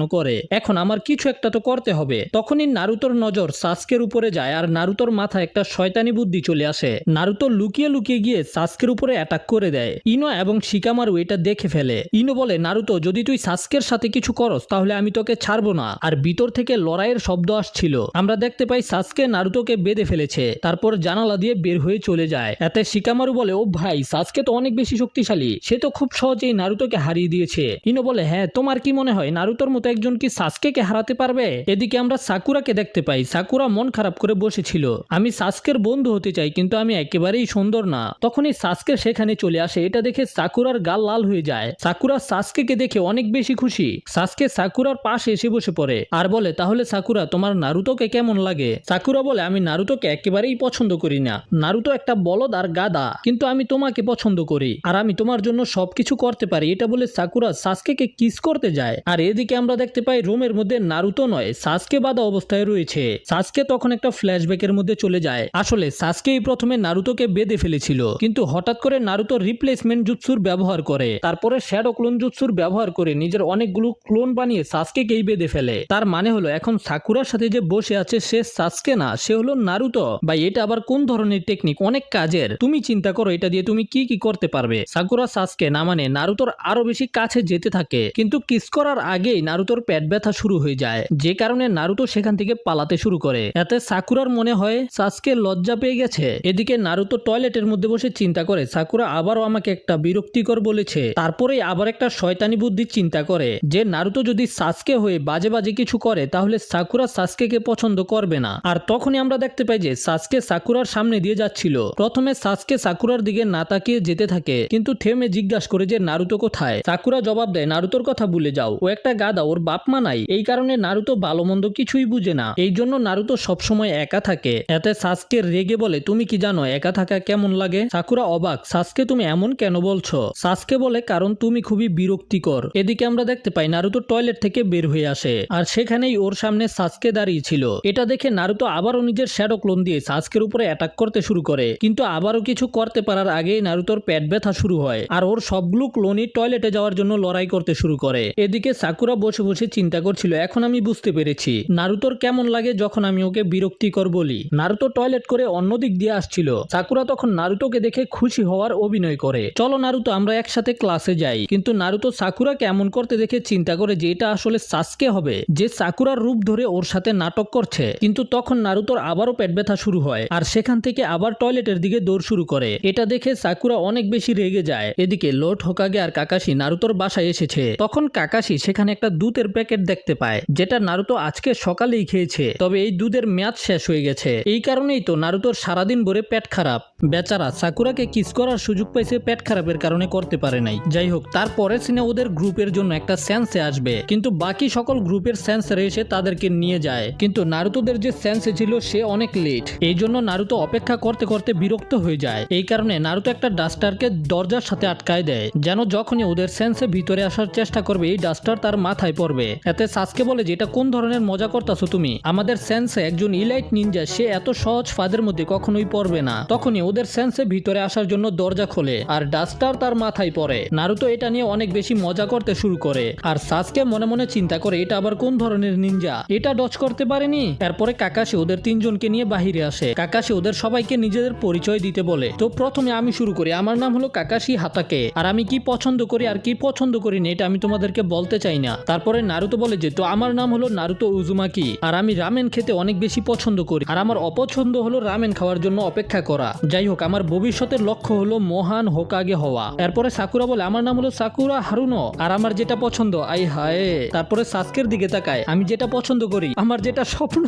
করে, এখন আমার কিছু একটা তো করতে হবে। তখনই নারুতোর নজর সাসকের উপরে যায় আর নারুতোর মাথায় একটা শয়তানি বুদ্ধি চলে আসে। নারুতো লুকিয়ে লুকিয়ে গিয়ে সাসকের উপরে অ্যাটাক করে দেয়। ইনো এবং শিকামারু এটা দেখে ফেলে। ইনো বলে নারুতো যদি তুই সাসকের সাথে কিছু করস তাহলে আমি তোকে ছাড়বো না। আর ভিতর থেকে লড়াইয়ের শব্দ আসছিল। আমরা দেখতে পাই সাসকে নারুতোকে বেঁধে ফেলেছে, তারপর জানালা দিয়ে বের হয়ে চলে যায়। এতে শিকামারু বলে ও ভাই সাসকে তো অনেক বেশি শক্তিশালী, সে তো খুব সহজেই নারুতোকে হারিয়ে দিয়েছে। ইনো বলে হ্যাঁ তোমার কি মনে হয় নারুতোর মতো একজন কি সাসকেকে হারাতে পারবে? এদিকে আমরা সাকুরাকে দেখতে পাই। সাকুরা মন খারাপ করে বসেছিল, আমি সাসকের বন্ধু হতে চাই কিন্তু আমি একেবারেই সুন্দর না। তখনই সাসকে সেখানে চলে আসে। এটা দেখে সাকুরার গাল লাল হয়ে যায়। সাকুরা সাসকেকে দেখে অনেক বেশি খুশি। সাসকে সাকুরার পাশে এসে বসে পড়ে আর বলে তাহলে সাকুরা তোমার নারুতোকে কেমন লাগে? সাকুরা বলে আমি নারুতোকে একেবারেই পছন্দ করি না, নারুতো একটা বলদ আর গাদা, কিন্তু আমি তোমাকে পছন্দ করি আর আমি তোমার জন্য সবকিছু করতে পারি। এটা বলে সাকুরা সাসকেকে কিস করতে যায়। আর এদিকে আমরা দেখতে পাই রুমের মধ্যে নারুতো নয় সাসকে বাঁধা অবস্থায় রয়েছে। সাসকে তখন একটা ফ্ল্যাশব্যাকের মধ্যে চলে যায়। আসলে সাসকেই প্রথমে নারুতোকে বেঁধে ফেলেছিল, কিন্তু হঠাৎ করে নারুতো রিপ্লেসমেন্ট জুৎসুর ব্যবহার করে, তারপরে শ্যাডো ক্লোন জুৎসুর ব্যবহার করে নিজের অনেকগুলো ক্লোন বানিয়ে সাসকেকেই বেঁধে ফেলে। তার মানে হলো এখন সাকুরার সাথে যে বসে আছে সে সাসকে না, সে হলো নারুতো। ভাই এটা আবার কোন ধরনের টেকনিক, অনেক কাজের। তুমি চিন্তা করো এটা দিয়ে তুমি কি কি করতে পারবে। সাকুরা সাসকে না মানে নারুতোর আরো বেশি কাছে যেতে থাকে, কিন্তু কিস করার আগেই নারুতোর পেট ব্যথা শুরু হয়ে যায়, যে কারণে নারুতো সেখান থেকে পালাতে শুরু করে। এতে সাকুরার মনে হয় সাসকে লজ্জা পেয়ে গেছে। এদিকে নারুতো টয়লেটের মধ্যে বসে চিন্তা করে সাকুরা আবারও আমাকে একটা বিরক্তিকর বলেছে। তারপরে আবার একটা শয়তানি বুদ্ধি চিন্তা করে যে নারুতো যদি সাসকে হয়ে বাজে বাজে কিছু করে তাহলে সাকুরা সাসকেকে পছন্দ করবে না। আর তখনই আমরা দেখতে পাই যে সাসকে সাকুরার সামনে দিয়ে যাচ্ছিল। প্রথমে সাসকে সাকুরার দিকে না তাকিয়ে যেতে থাকে, কিন্তু থেমে জিজ্ঞাসা করে যে নারুতো কোথায়। সাকুরা জবাব দেয় নারুতোর কথা ভুলে যাও, ও একটা গাদা, ওর বাপ মা নাই, এই কারণে নারুতো ভালো মন্দ কিছুই বুঝে না, এই জন্য নারুতো সবসময় একা থাকে। এতে সাসকে রেগে বলে তুমি কি জানো একা থাকা কেমন লাগে? সাকুরা অবাক, সাসকে তুমি এমন কেন বলছো? সাসকে বলে কারণ তুমি খুবই বিরক্তিকর। এদিকে আমরা দেখতে পাই নারুতো টয়লেট থেকে বের হয়ে আসে আর সেখানেই ওর সামনে সাসকে দাঁড়িয়ে ছিল। এটা দেখে নারুতো আবারও নিজের শ্যাডো ক্লোন দিয়ে সাসকের উপরে অ্যাটাক করতে শুরু করে, কিন্তু আবারও কিছু করতে পারার আগেই নারুতোর পেট ব্যথা শুরু হয় আর ওর সবগুলো ক্লোনই টয়লেটে যাওয়ার জন্য লড়াই করতে শুরু করে। এদিকে সাকুরা বসে বসে চিন্তা করছিল এখন আমি বুঝতে পেরেছি নারুতোর কেমন লাগে যখন আমি ওকে বিরক্তিকর বলি। নারুতো টয়লেট করে অন্য দিক দিয়ে আসছিল। সাকুরা তখন নারুতোকে দেখে খুশি হওয়ার অভিনয় করে, চলো নারুতো আমরা একসাথে ক্লাসে যাই। কিন্তু নারুতো সাকুরাকে এমন করতে দেখে চিন্তা করে যে এটা আসলে সাসকে হবে, যে সাকুরার রূপ ধরে ওর সাথে নাটক করছে। কিন্তু তখন নারুতোর আবারও পেট ব্যথা শুরু হয় আর সেখান থেকে আবার টয়লেটের দিকে দৌড় শুরু করে। এটা দেখে সাকুরা অনেক বেশি রেগে যায়। এদিকে লর্ড হোকাগে আর কাকাশি নারুতোর বাসায় এসেছে। তখন কাকাশি সেখানে একটা দুধের প্যাকেট দেখতে পায়, যেটা নারুতো আজকে সকালেই খেয়েছে, তবে এই দুধের মেয়াদ শেষ হয়ে গেছে। এই কারণেই তো নারুতোর সারাদিন ভরে পেট খারাপ। বেচারা সাকুরাকে কিস করার সুযোগ পাইছে, পেট খারাপের কারণে করতে পারে নাই। যাই হোক, তারপরে সিনে ওদের গ্রুপের জন্য একটা সেন্সে আসবে, কিন্তু বাকি সকল গ্রুপের সেন্সরে এসে তাদেরকে নিয়ে যায়। কিন্তু নারুতোদের যে সেন্সে ছিল সে অনেক লেট, এই জন্য নারুতো অপেক্ষা করতে করতে বিরক্ত হয়ে যায়। এই কারণে নারুতো একটা ডাস্টারকে দরজার সাথে আটকায় দেয়, যেন যখনই ওদের সেন্সে ভিতরে ভিতরে আসার চেষ্টা করবে এই ডাস্টার তার মাথায় পড়বে। এতে সাসকে বলে যে এটা কোন ধরনের মজা করতেছো তুমি, আমাদের সেন্সে একজন ইলাইট নিনজা, সে এত সহজ ফাঁদের মধ্যে কখনোই পড়বে না। তখনই ওদের সেন্সে ভিতরে আসার জন্য দরজা খোলে আর ডাস্টার তার মাথায় পড়ে। নারুতো এটা নিয়ে অনেক বেশি মজা করতে শুরু করে আর সাসকে মনে মনে চিন্তা করে এটা আবার কোন ধরনের নিনজা, এটা ডজ করতে পারেনি। এরপরে কাকাশি ওদের তিনজনকে নিয়ে বাহিরে আসে। কাকাশি ওদের সবাইকে নিজেদের পরিচয় দিতে বলে। তো প্রথমে আমি শুরু করি, আমার নাম হলো কাকাশি হাতাকে, আর আমি কি পছন্দ করি আর কি পছন্দ করি না এটা আমি তোমাদেরকে বলতে চাই না। তারপরে নারুতো বলে যে তো আমার নাম হলো নারুতো উজুমাকি, আর আমি রামেন খেতে অনেক বেশি পছন্দ করি, আর আমার অপছন্দ হলো রামেন খাওয়ার জন্য অপেক্ষা করা। যাই হোক, আমার ভবিষ্যতের লক্ষ্য হলো মহান হোকাগে হওয়া। এরপরে সাকুরা বলে আমার নাম হলো সাকুরা হারুনো, আর আমার যেটা পছন্দ, আই হায়। তারপরে সাসকের দিকে তাকায়, আমি যেটা পছন্দ করি, আমার যেটা স্বপ্ন,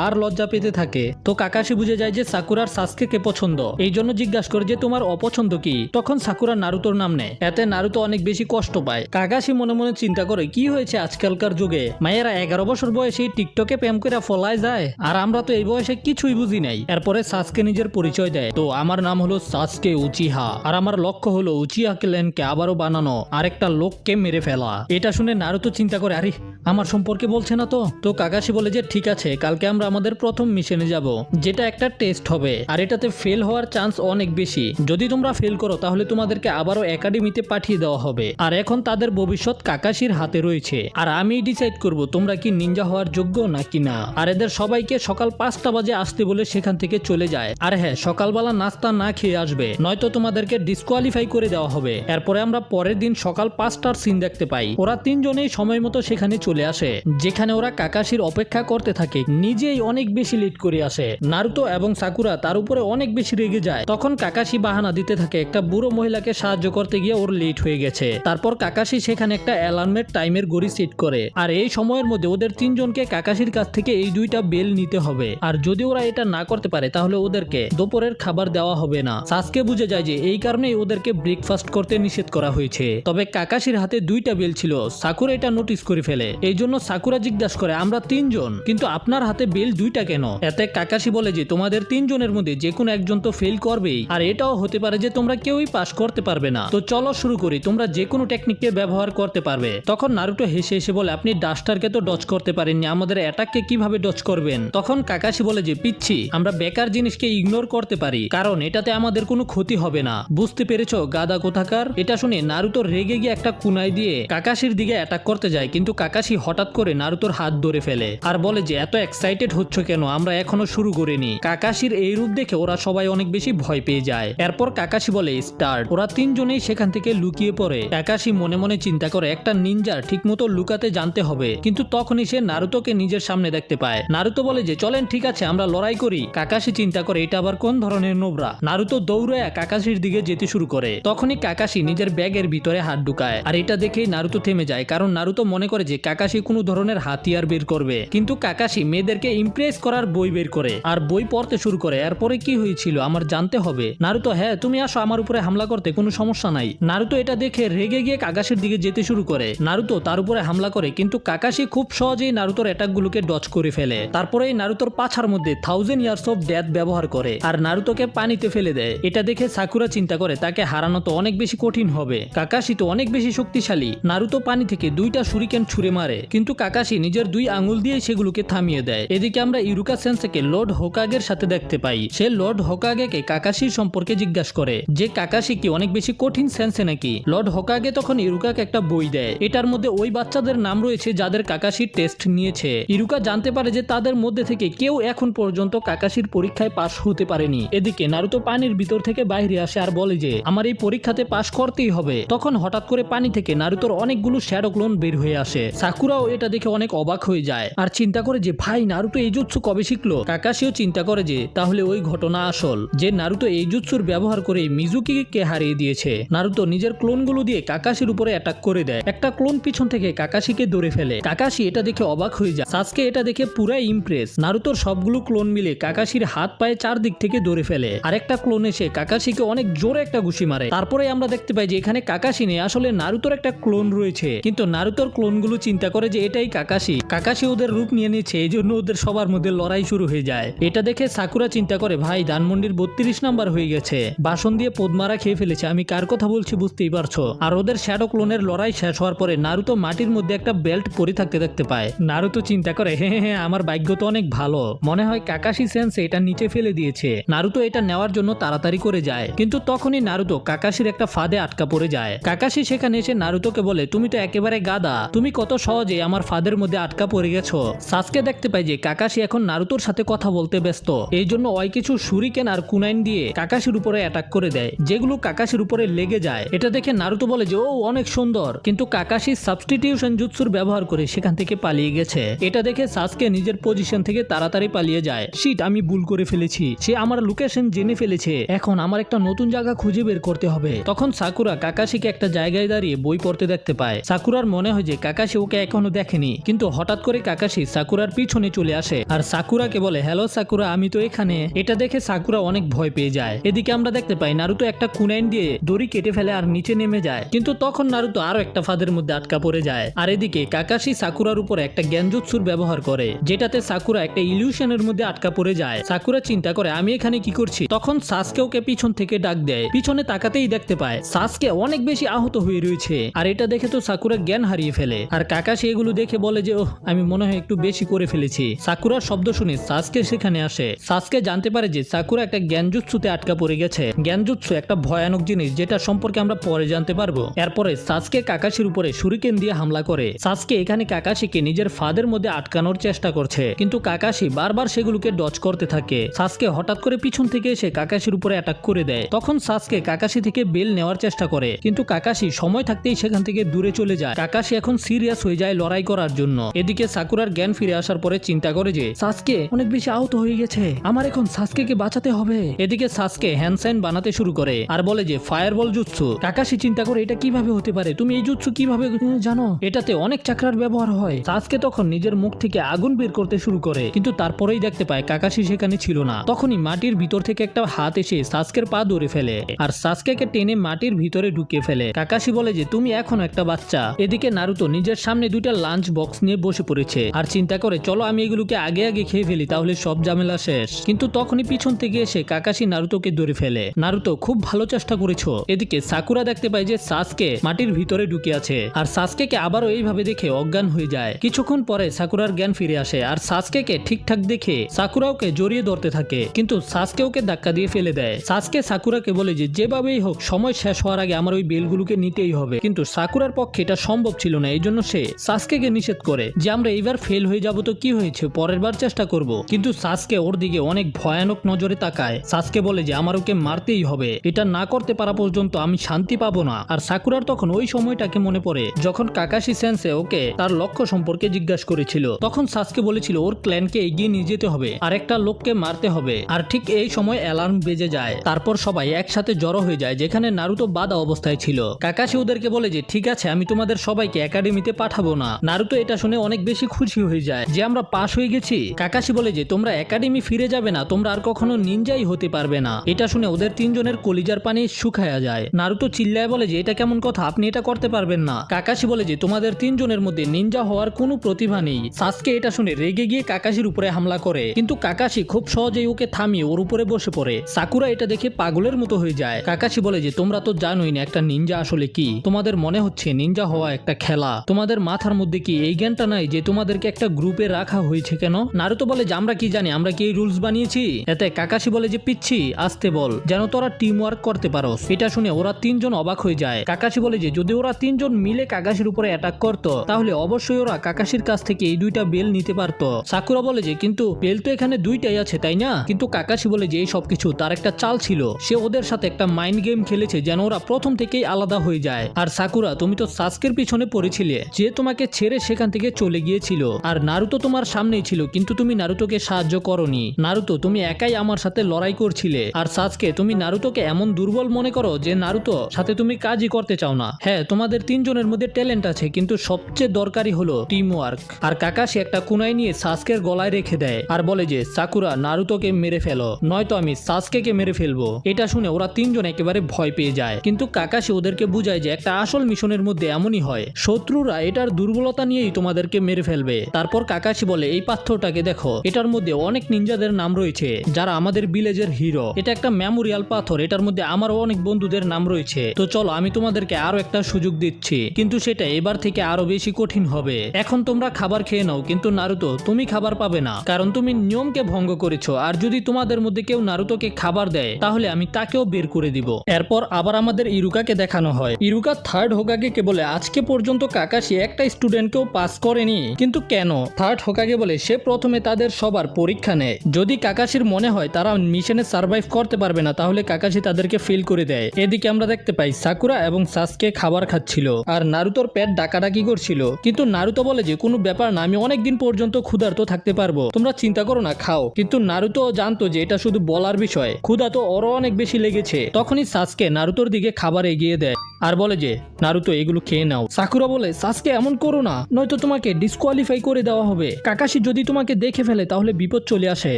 আর লজ্জা পেতে থাকে। তো কাকাশি বুঝে যায় যে সাকুরার সাসকে কে পছন্দ, এই জন্য জিজ্ঞাসা করে যে তোমার অপছন্দ কি। তখন সাকুরা নারুতোর নাম নেয়, এতে নারুতো অনেক বেশি কষ্ট পায়। কাকাশি মনে মনে চিন্তা করে কি হয়েছে আজকালকার যুগে, মায়েরা 11 বছর বয়সে টিকটকে প্রেম করে ফলায় যায়, আর আমরা তো এই বয়সে কিছুই বুঝি নাই। এরপরে সাসকে নিজের পরিচয় দেয়, তো আমার নাম হলো সাসকে উচিহা, আর আমার লক্ষ্য হলো উচিহা ক্ল্যানকে আবারও বানানো, আরেকটা লোককে মেরে ফেলা। এটা শুনে নারুতো চিন্তা করে আরে আমার সম্পর্কে বলছে না তো। তো কাকাশি বলে যে ঠিক আছে, কালকে আমরা আমাদের প্রথম মিশনে যাব, যেটা একটা টেস্ট হবে, আর এটাতে ফেল হওয়ার চান্স অনেক বেশি। যদি তোমরা ফেল করো তাহলে তোমাদেরকে আবারও একাডেমিতে পাঠিয়ে দেওয়া হবে, আর এখন তাদের ভবিষ্যৎ কাকাশির হাতে রয়েছে, আর আমি ডিসাইড করব তোমরা কি নিনজা হওয়ার যোগ্য নাকি না। আর এদের সবাইকে সকাল 5টা বাজে আসতে বলে সেখান থেকে চলে যায়। আর হ্যাঁ, সকালবেলা নাস্তা না খেয়ে আসবে, নয়তো তোমাদেরকে ডিসকোয়ালিফাই করে দেওয়া হবে। এরপরে আমরা পরের দিন সকাল 5টার সিন দেখতে পাই। ওরা তিনজনেই সময় মতো সেখানে চলে আসে, যেখানে ওরা কাকাশির অপেক্ষা করতে থাকে। নিজেই অনেক বেশি লেট করে আসে। নারুতো এবং সাকুরা তার উপরে অনেক বেশি রেগে যায়। তখন কাকাশি বাহানা দিতে থাকে একটা বুড়ো মহিলাকে সাহায্য করতে গিয়ে ওর লেট হয়ে গেছে। তারপর কাকাশি সেখানে একটা অ্যালার্মের টাইমের ঘড়ি সেট করে, আর এই সময়ের মধ্যে ওদের তিনজনকে কাকাশির কাছ থেকে এই 2টা বেল নিতে হবে, আর যদি ওরা এটা না করতে পারে তাহলে ওদেরকে দুপুরের খাবার দেওয়া হবে না। সাসকে বুঝে যায় যে এই কারণেই ওদেরকে ব্রেকফাস্ট করতে নিষেধ করা হয়েছে। তবে কাকাশির হাতে 2টা বেল ছিল, সাকুরা এটা নোটিস করে ফেলে। এই জন্য সাকুরা জিজ্ঞাসা করে আমরা 3জন, কিন্তু আপনার হাতে বেল 2টা কেন। এতে কাকাশি বলে যে তোমাদের 3জনের মধ্যে যে কোনো একজন তো ফেল করবেই, আর এটাও হতে পারে যে তোমরা কেউই পাস করতে পারবে না। তো চলো শুরু করি, তোমরা যে কোনো টেকনিককে ব্যবহার করতে পারবে। তখন নারুটো হেসে হেসে বলে আপনি ডাস্টারকে তো ডজ করতে পারেননি, আমাদের অ্যাটাককে কিভাবে ডজ করবেন। তখন কাকাশি বলে যে পিচ্ছি, আমরা বেকার জিনিসকে ইগনোর করতে পারি, কারণ এটাতে আমাদের কোনো ক্ষতি হবে না, বুঝতে পেরেছো গাদা কোথাকার। এটা শুনে নারুতো রেগে গিয়ে একটা কুনাই দিয়ে কাকাশির দিকে অ্যাটাক করতে যায়, কিন্তু কাকাশি হঠাৎ করে নারুতোর হাত ধরে ফেলে আর বলে যে এত এক্সাইটেড হচ্ছ কেন, আমরা এখনো শুরু করিনি। কাকাশির এই রূপ দেখে ওরা সবাই অনেক বেশি ভয় পেয়ে যায়। এরপর কাকাশি বলে স্টার্ট। ওরা 3জনেই সেখান থেকে লুকিয়ে পড়ে। কাকাশি মনে মনে চিন্তা করে একটা নিনজার ঠিকমতো লুকাতে জানতে হবে, কিন্তু তখনই সে নারুতোকে নিজের সামনে দেখতে পায়। নারুতো বলে যে চলেন ঠিক আছে আমরা লড়াই করি। কাকাশি চিন্তা করে এটা আবার কোন ধরনের নোবরা। নারুতো দৌড়ায় কাকাশির দিকে যেতে শুরু করে। তখনই কাকাশি নিজের ব্যাগের ভিতরে হাত ঢুকায়, আর এটা দেখেই নারুতো থেমে যায়, কারণ নারুতো মনে করে যে কাকাশি কোনো ধরনের হাতিয়ার বের করবে। কিন্তু কাকাশি মেয়েদেরকে ইমপ্রেস করার বই বের করে আর বই পড়তে শুরু করে। এরপরে কি হয়েছিল আমার জানতে হবে। নারুতো হ্যাঁ তুমি আসো আমার উপরে হামলা করতে, কোনো সমস্যা নাই। নারুতো এটা দেখে রেগে গিয়ে কাকাশির দিকে যেতে শুরু করে। নারুতো তার উপরে হামলা করে, কিন্তু কাকাশি খুব সহজেই নারুতোর অ্যাটাকগুলোকে ডজ করে ফেলে। তারপরেই নারুতোর পাছার মধ্যে 1000 ইয়ার্স অফ ডেথ ব্যবহার করে আর নারুতোকে পানিতে ফেলে দেয়। এটা দেখে সাকুরা চিন্তা করে তাকে হারানো তো অনেক বেশি কঠিন হবে, কাকাশি তো অনেক বেশি শক্তিশালী। নারুতো পানি থেকে 2টা শুরিকেন ছুঁড়ে মারে, কিন্তু কাকাশি নিজের 2 আঙুল দিয়ে সেগুলোকে থামিয়ে দেয়। এদিকে আমরা ইরুকা সেন্সেকে লর্ড হোকাগের সাথে দেখতে পাই। সে লর্ড হোকাগেকে কাকাশির সম্পর্কে জিজ্ঞাসা করে যে কাকাশি কি অনেক বেশি কঠিন সেন্সে নাকি। লর্ড হোকাগে তখন ইরুকাকে একটা বই দেয়, এটার মধ্যে ওই বাচ্চাদের নাম রয়েছে যাদের কাকাশির টেস্ট নিয়েছে। ইরুকা জানতে পারে যে তাদের মধ্যে থেকে কেউ এখন পর্যন্ত কাকাশির পরীক্ষায় পাশ হতে পারেনি। এদিকে নারুতো পানির ভিতর থেকে বাইরে আসে আর বলে যে আমার এই পরীক্ষাতে পাশ করতেই হবে। তখন হঠাৎ করে পানি থেকে নারুতোর অনেকগুলো শ্যাডো ক্লোন বের হয়ে আসে। সাকুরাও এটা দেখে অনেক অবাক হয়ে যায় আর চিন্তা করে যে ভাই নারুতো এই জুৎসু কবে শিখলো। কাকাশিও চিন্তা করে যে তাহলে ওই ঘটনা আসল, যে নারুতো এই জুৎসুর ব্যবহার করে মিজুকিকে হারিয়ে দিয়েছে। নারুতো নিজের ক্লোনগুলো দিয়ে কাকাশির উপরে অ্যাটাক করে দেয়। একটা ক্লোন পিছন থেকে কাকাশিকে ধরে ফেলে। কাকাশি এটা দেখে অবাক হয়ে যায়। সাসকে এটা দেখে পুরাই ইমপ্রেস। নারুতোর সবগুলো ক্লোন মিলে কাকাশির হাত পায়ে চারদিক থেকে ধরে ফেলে। আরেকটা ক্লোন এসে কাকাশিকে অনেক জোরে একটা ঘুষি মারে। তারপরে আমরা দেখতে পাই যে এখানে কাকাশি নেই, আসলে নারুতোর একটা ক্লোন রয়েছে। কিন্তু নারুতোর ক্লোনগুলো চিন্তা করে যে এটাই কাকাশি। কাকাশি ওদের রূপ নিয়ে নিয়েছে, এই জন্য ওদের সবার মধ্যে লড়াই শুরু হয়ে যায়। এটা দেখে সাকুরা চিন্তা করে ভাই ধানমন্ডির 32 নাম্বার হয়ে গেছে, বাসন দিয়ে পদ্মারা খেয়ে ফেলেছে, আমি কার কথা বলছি বুঝতেই পারছো। আর ওদের শ্যাডো ক্লোনের লড়াই শেষ হওয়ার পরে নারুতো মাটির মধ্যে একটা বেল্ট পরে থাকতে দেখতে পায়। নারুতো চিন্তা করে হ্যাঁ আমার ভাগ্য তো অনেক ভালো, মনে হয় কাকাশি সেন্সে এটা নিচে ফেলে দিয়েছে। নারুতো এটা নেওয়ার জন্য তাড়াতাড়ি করে যায়, কিন্তু তখনই নারুতো কাকাশির একটা ফাঁদে আটকা পড়ে যায়। কাকাশি সেখানে এসে নারুতোকে বলে তুমি তো একেবারে গাধা, তুমি কত সহজে আমার ফাঁদের মধ্যে আটকা পড়ে গেছো। সাসকে দেখতে পায় যে কাকাশি এখন নারুতোর সাথে কথা বলতে ব্যস্ত, এই জন্য ওই কিছু শুরিকেন আর কুনাইন দিয়ে কাকাশির উপরে অ্যাটাক করে দেয়, যেগুলো কাকাশির উপরে লেগে যায়। এটা দেখে নারুতো বলে যে ও অনেক সুন্দর, কিন্তু কাকাশি সাবস্টিটিউশন জুৎসুর ব্যবহার করে সেখান থেকে পালিয়ে গেছে। এটা দেখে সাসকে নিজের পজিশন থেকে তাড়াতাড়ি পালিয়ে যায়। শিট, আমি ভুল করে ফেলেছি, সে আমার লোকেশন জেনে ফেলেছে, এখন আমার একটা নতুন জায়গা খুঁজে বের করতে হবে। তখন সাকুরা কাকাশিকে একটা জায়গায় দাঁড়িয়ে বই পড়তে দেখতে পায়। সাকুরার মনে হয় যে কাকাশি ওকে এখনো দেখেনি, কিন্তু হঠাৎ করে কাকাশি সাকুরার পিছনে চলে আসে আর সাকুরাকে বলে হ্যালো সাকুরা, আমি তো এখানে। এটা দেখে সাকুরা অনেক ভয় পেয়ে যায়। এদিকে আমরা দেখতে পাই নারুতো একটা কুনাইন দিয়ে দড়ি কেটে ফেলে আর নিচে নেমে যায়, কিন্তু তখন নারুতো আরো একটা ফাঁদের মধ্যে আটকা পড়ে যায়। আর এদিকে কাকাশি সাকুরার উপর একটা জ্ঞানজুৎসুর ব্যবহার করে, যেটাতে সাকুরা একটা ইলিউশনের মধ্যে আটকা পড়ে যায়। সাকুরা চিন্তা করে আমি এখানে কি করছি। তখন সাসকে ওকে পিছন থেকে ডাক দেয়, পিছনে তাকাতেই দেখতে পায় সাসকে অনেক বেশি আহত হয়ে রয়েছে। আর এটা দেখে তো সাকুরা জ্ঞান হারিয়ে ফেলে, আর কাকাশি এগুলো দেখে বলে যে ওহ, আমি মনে হয় একটু বেশি করে ফেলেছি। সাকুরার শব্দ শুনে সাসকে সেখানে আসে। সাসকে জানতে পারে যে সাকুরা একটা জ্ঞানজুৎসুতে আটকা পড়ে গেছে। জ্ঞানজুৎসু একটা ভয়ানক জিনিস, যেটা সম্পর্কে আমরা পরে জানতে পারবো। এরপরে সাসকে কাকাশির উপরে শুরিকেন দিয়ে হামলা করে। সাসকে এখানে কাকাশিকে নিজের ফাঁদের মধ্যে আটকানোর চেষ্টা করছে, কিন্তু কাকাশি বারবার সেগুলোকে ডজ করতে থাকে। সাসকে হঠাৎ করে পিছন থেকে এসে কাকাশির উপরে অ্যাটাক করে দেয়। তখন সাসকে কাকাশি থেকে বেল নেওয়ার চেষ্টা করে, কিন্তু কাকাশি সময় থাকতেই সেখান থেকে দূরে চলে যায়। কাকাশি এখন সিরিয়াস হয়ে যায় লড়াই করার জন্য। এদিকে সাকুরার জ্ঞান ফিরে আসার পরে চিন্তা করে যে সাসকে অনেক বেশি আহত হয়ে গেছে, আমার এখন সাসকে বাঁচাতে হবে। এদিকে সাসকে হ্যান্ড সাইন বানাতে শুরু করে আর বলে যে ফায়ারবল জুৎসু। কাকাশি চিন্তা করে এটা কিভাবে হতে পারে, তুমি এই জুৎসু কিভাবে জানো, এটাতে অনেক চাকরার ব্যবহার হয়। সাসকে তখন নিজের মুখ থেকে আগুন বের করতে শুরু করে, কিন্তু তারপরেই দেখতে পায় কাকাশি সেখানে ছিল না। তখনই মাটির ভিতর থেকে একটা হাত এসে সাসকের পা ধরে ফেলে আর সাসকেকে টেনে মাটির ভিতরে ঢুকিয়ে ফেলে। কাকাশি বলে যে তুমি এখনো একটা বাচ্চা। এদিকে নারুতো নিজের সামনে দুইটা লাঞ্চ বক্স নিয়ে বসে পড়েছে আর চিন্তা করে চলো আমি এগুলোকে আগে আগে খেয়ে ফেলি, তাহলে সব ঝামেলা শেষ। কিন্তু তখনই পিছন থেকে এসে কাকাশি নারুতোকে ধরে ফেলে। নারুতো খুব ভালো চেষ্টা করেছো। এদিকে সাকুরা দেখতে পায় যে সাসকে মাটির ভিতরে ঢুকে আছে আর সাসকেকে আবারও এইভাবে দেখে অজ্ঞান হয়ে যায়। কিছুক্ষণ পরে সাকুরার জ্ঞান ফিরে আসে আর সাসকেকে ঠিকঠাক দেখে সাকুরা ওকে জড়িয়ে ধরতে থাকে, কিন্তু সাসকে ওকে ধাক্কা দিয়ে ফেলে দেয়। সাসকে সাকুরাকে বলে যে যেভাবেই হোক সময় শেষ হওয়ার আগে আমার ওই বেলগুলোকে নিতেই হবে, কিন্তু সাকুরার পক্ষে এটা সম্ভব ছিল না। এই জন্য সে সাসকেকে নিষেধ করে যে আমরা এইবার ফেল হয়ে যাব তো কি হয়েছে, পরের বার চেষ্টা করব। কিন্তু সাসকে ওর দিকে অনেক ভয়ানক নজরে তাকায়। সাসকে বলে যে আমার ওকে মারতেই হবে, এটা না করতে পারা পর্যন্ত আমি শান্তি পাবো না। আর সাকুরার তখন ওই সময়টাকে মনে পড়ে যখন কাকাশি সেন্সে ওকে তার লক্ষ্য সম্পর্কে জিজ্ঞাসা করেছিল। তখন সাসকে বলেছিল ওর ক্ল্যানকে এগিয়ে নিয়ে যেতে হবে আর একটা লোককে মারতে হবে। আর ঠিক এই সময় অ্যালার্ম বেজে যায়। তারপর সবাই একসাথে জড়ো হয়ে যায় যেখানে নারুতো বাধা অবস্থায় ছিল। কাকাশি ওদেরকে বলে যে ঠিক আছে, আমি তোমাদের সবাইকে একাডেমিতে পাঠাবো না। নারুতো এটা শুনে অনেক বেশি খুশি হয়ে যায় যে আমরা পাশ হয়ে গেছি। কাকাশি বলে যে তোমরা একাডেমি ফিরে যাবে না, তোমরা আর কখনো নিনজাই হতে পারবে না। এটা শুনে ওদের তিনজনের কলিজার পানি শুকায়া যায়। নারুতো চিল্লায় বলে যে এটা কেমন কথা, আপনি এটা করতে পারবেন না। কাকাশি বলে যে তোমাদের তিনজনের মধ্যে নিনজা হওয়ার কোনো প্রতিভা নেই। সাসকে এটা শুনে রেগে গিয়ে কাকাশির উপরে হামলা করে, কিন্তু কাকাশি খুব সহজেই ওকে থামিয়ে ওর উপরে বসে পড়ে। সাকুরা এটা দেখে পাগলের মতো হয়ে যায়। কাকাশি বলে যে তোমরা তো জানোই না একটা নিনজা আসলে কি, তোমাদের মনে হচ্ছে নিনজা হওয়া একটা খেলা, তোমাদের মাথার মধ্যে কি এই জ্ঞানটা নাই যে তোমাদেরকে একটা গ্রুপে রাখা হয়েছে কেন? নারুতো বলে যে আমরা কি জানি, আমরা কি এই রুলস বানিয়েছি? এতে কাকাশি বলে যে পিচ্ছি আস্তে বল, যেন তোরা টিম ওয়ার্ক করতে পারো। এটা শুনে ওরা তিনজন অবাক হয়ে যায়। কাকাশি বলে যে যদি ওরা তিনজন মিলে কাকাশির উপরে অ্যাটাক করতো তাহলে অবশ্যই ওরা কাকাশির কাছ থেকে এই দুইটা বেল নিতে পারতো। সাকুরা বলে যে কিন্তু বেল তো এখানে দুইটাই আছে তাই না? কিন্তু কাকাশি বলে যে এই সবকিছু তার একটা চাল ছিল, সে ওদের সাথে একটা মাইন্ড গেম খেলেছে যেন ওরা প্রথম থেকেই আলাদা হয়ে যায়। আর সাকুরা তুমি তো সাসকের পিছনে পড়েছিলে, যে তোমাকে ছেড়ে সেখান থেকে চলে গিয়েছিল। আর নারুতো তোমার সামনেই ছিল, কিন্তু তুমি নারুতোকে সাহায্য করনি। নারুতো তুমি একাই আমার সাথে লড়াই করছিলে। আর সাসকে তুমি নারুতোকে এমন দুর্বল মনে করো যে নারুতো সাথে তুমি কাজই করতে চাও না। হ্যাঁ, তোমাদের তিনজনের মধ্যে ট্যালেন্ট আছে, কিন্তু সবচেয়ে দরকারি হলো টিম ওয়ার্ক। আর কাকাশি একটা কুনাই নিয়ে সাসকের গলায় রেখে দেয় আর বলে যে সাকুরা নারুতোকে মেরে ফেলো, নয়তো আমি সাসকেকে মেরে ফেলবো। এটা শুনে ওরা তিনজন একেবারে ভয় পেয়ে যায়, কিন্তু কাকাশি ওদেরকে বুঝায় যে একটা আসল মিশনের মধ্যে এমনই হয়, শত্রুরা এটার দুর্বলতা নিয়েই তোমাদেরকে মেরে ফেলবে। তারপর কাকাশি বলে এই পাথরটাকে দেখো, এটার মধ্যে অনেক নিনজাদের নাম রয়েছে যারা আমাদের ভিলেজের হিরো। এটা একটা মেমোরিয়াল পাথর, এটার মধ্যে আমারও অনেক বন্ধুদের নাম রয়েছে। তো চলো আমি তোমাদেরকে আরো আরো একটা সুযোগ দিচ্ছি, কিন্তু সেটা এবার থেকে আরো বেশি কঠিন হবে। এখন তোমরা খাবার খেয়ে নাও, কিন্তু নারুতো তুমি খাবার পাবে না, কারণ তুমি নিয়মকে ভঙ্গ করেছো। আর যদি তোমাদের মধ্যে কেউ নারুতোকে খাবার দেয় তাহলে আমি তাকেও বের করে দিব। এরপর আবার আমাদের ইরুকাকে দেখানো হয়। ইরুকা থার্ড হোকাগেকে বলে আজকে পর্যন্ত কাকাশি একটা স্টুডেন্টকেও পাস করেনি, কিন্তু কেন? থার্ড হোকাগে বলে সে প্রথমে তাদের সবার পরীক্ষা নেয়। যদি কাকাশির মনে হয় তারা মিশনে সার্ভাইভ করতে পারবে না তাহলে কাকাশি তাদেরকে ফেল করে দেয়। এদিকে আমরা দেখতে পাই সাকুরা এবং সাসকে খাবার খাচ্ছিল আর নারুতোর পেট ডাকাডাকি করছিল, কিন্তু নারুতো বলে যে কোনো ব্যাপার না, আমি অনেকদিন পর্যন্ত ক্ষুধার্ত থাকতে পারবো, তোমরা চিন্তা করো না, খাও। কিন্তু নারুতো জানতো যে এটা শুধু বলার বিষয়, ক্ষুধা তো ওরও অনেক বেশি লেগেছে। তখনই সাসকে নারুতোর দিকে খাবার এগিয়ে দেয় আর বলে যে নারুতো এগুলো খেয়ে নাও। সাকুরা বলে সাসকে এমন করো না, নয়তো তোমাকে ডিসকোয়ালিফাই করে দেওয়া হবে। কাকাশি যদি তোমাকে দেখে ফেলে তাহলে বিপদ চলে আসে।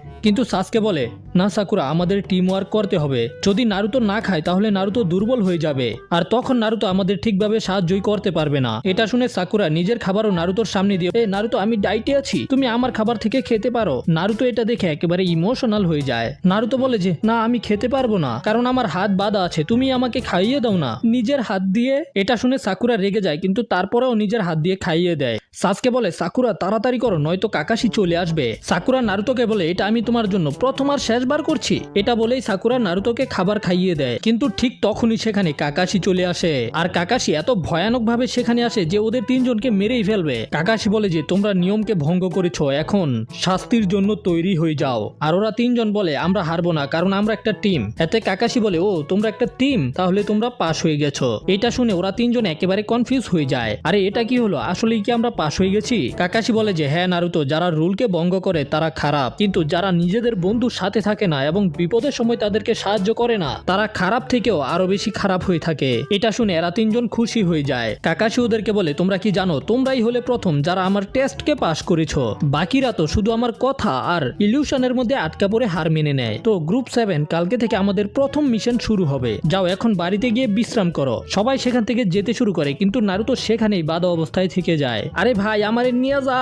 কিন্তু সাসকে বলে না সাকুরা, আমাদের টিম ওয়ার্ক করতে হবে। যদি নারুতো না খায় তাহলে নারুতো দুর্বল হয়ে যাবে, আর তখন নারুতো আমাদের ঠিকভাবে সাহায্যই করতে পারবে না। এটা শুনে সাকুরা নিজের খাবারও নারুতোর সামনে দিয়ে, নারুতো আমি ডাইটে আছি, তুমি আমার খাবার থেকে খেতে পারো। নারুতো এটা দেখে একেবারে ইমোশনাল হয়ে যায়। নারুতো বলে যে না, আমি খেতে পারবো না, কারণ আমার হাত বাঁধা আছে, তুমি আমাকে খাইয়ে দাও না নিজের হাত দিয়ে। এটা শুনে সাকুরা রেগে যায়, কিন্তু তারপরেও নিজের হাত দিয়ে খাইয়ে দেয়। সাসকে বলে সাকুরা তাড়াতাড়ি করো, নয়তো কাকাশি চলে আসবে। সাকুরা নারুতোকে বলে এটা আমি তোমার জন্য প্রথম আর শেষবার করছি। এটা বলেই সাকুরা নারুতোকে খাবার খাইয়ে দেয়, কিন্তু ঠিক তখনই সেখানে কাকাশি চলে আসে। আর কাকাশি এত ভয়ানক ভাবে সেখানে আসে যে ওদের তিনজনকে মেরেই ফেলবে। কাকাশি বলে যে তোমরা নিয়মকে ভঙ্গ করেছো, এখন শাস্তির জন্য তৈরি হয়ে যাও। আর ওরা তিনজন বলে আমরা হারবো না, কারণ আমরা একটা টিম। এতে কাকাশি বলে ও তোমরা একটা টিম, তাহলে তোমরা পাস হয়ে গেছো। এটা শুনে ওরা তিনজন একেবারে কনফিউজ হয়ে যায়, আরে এটা কি হলো, আসলেই কি আমরা পাস হয়ে গেছি? কাকাশি বলে যে হ্যাঁ নারুতো, যারা রুলকে ভঙ্গ করে তারা খারাপ, কিন্তু যারা নিজেদের বন্ধুর সাথে থাকে না এবং বিপদের সময় তাদেরকে সাহায্য করে না তারা খারাপ থেকেও আরো বেশি খারাপ হয়ে থাকে। এটা শুনে এরা তিনজন খুশি হয়ে যায়। কাকাশি ওদেরকে বলে তোমরা কি জানো, তোমরাই হলে প্রথম যারা আমার টেস্টকে পাস করেছো, বাকিরা তো শুধু আমার কথা আর ইলিউশনের মধ্যে আটকা পড়ে হার মেনে নেয়। তো গ্রুপ 7 কালকে থেকে আমাদের প্রথম মিশন শুরু হবে, যাও এখন বাড়িতে গিয়ে বিশ্রাম করো। সবাই সেখান থেকে যেতে শুরু করে, কিন্তু নারুতো সেখানেই বাধা অবস্থায় থেকে যায়। আরে ভাই আমারে নিয়ে যা।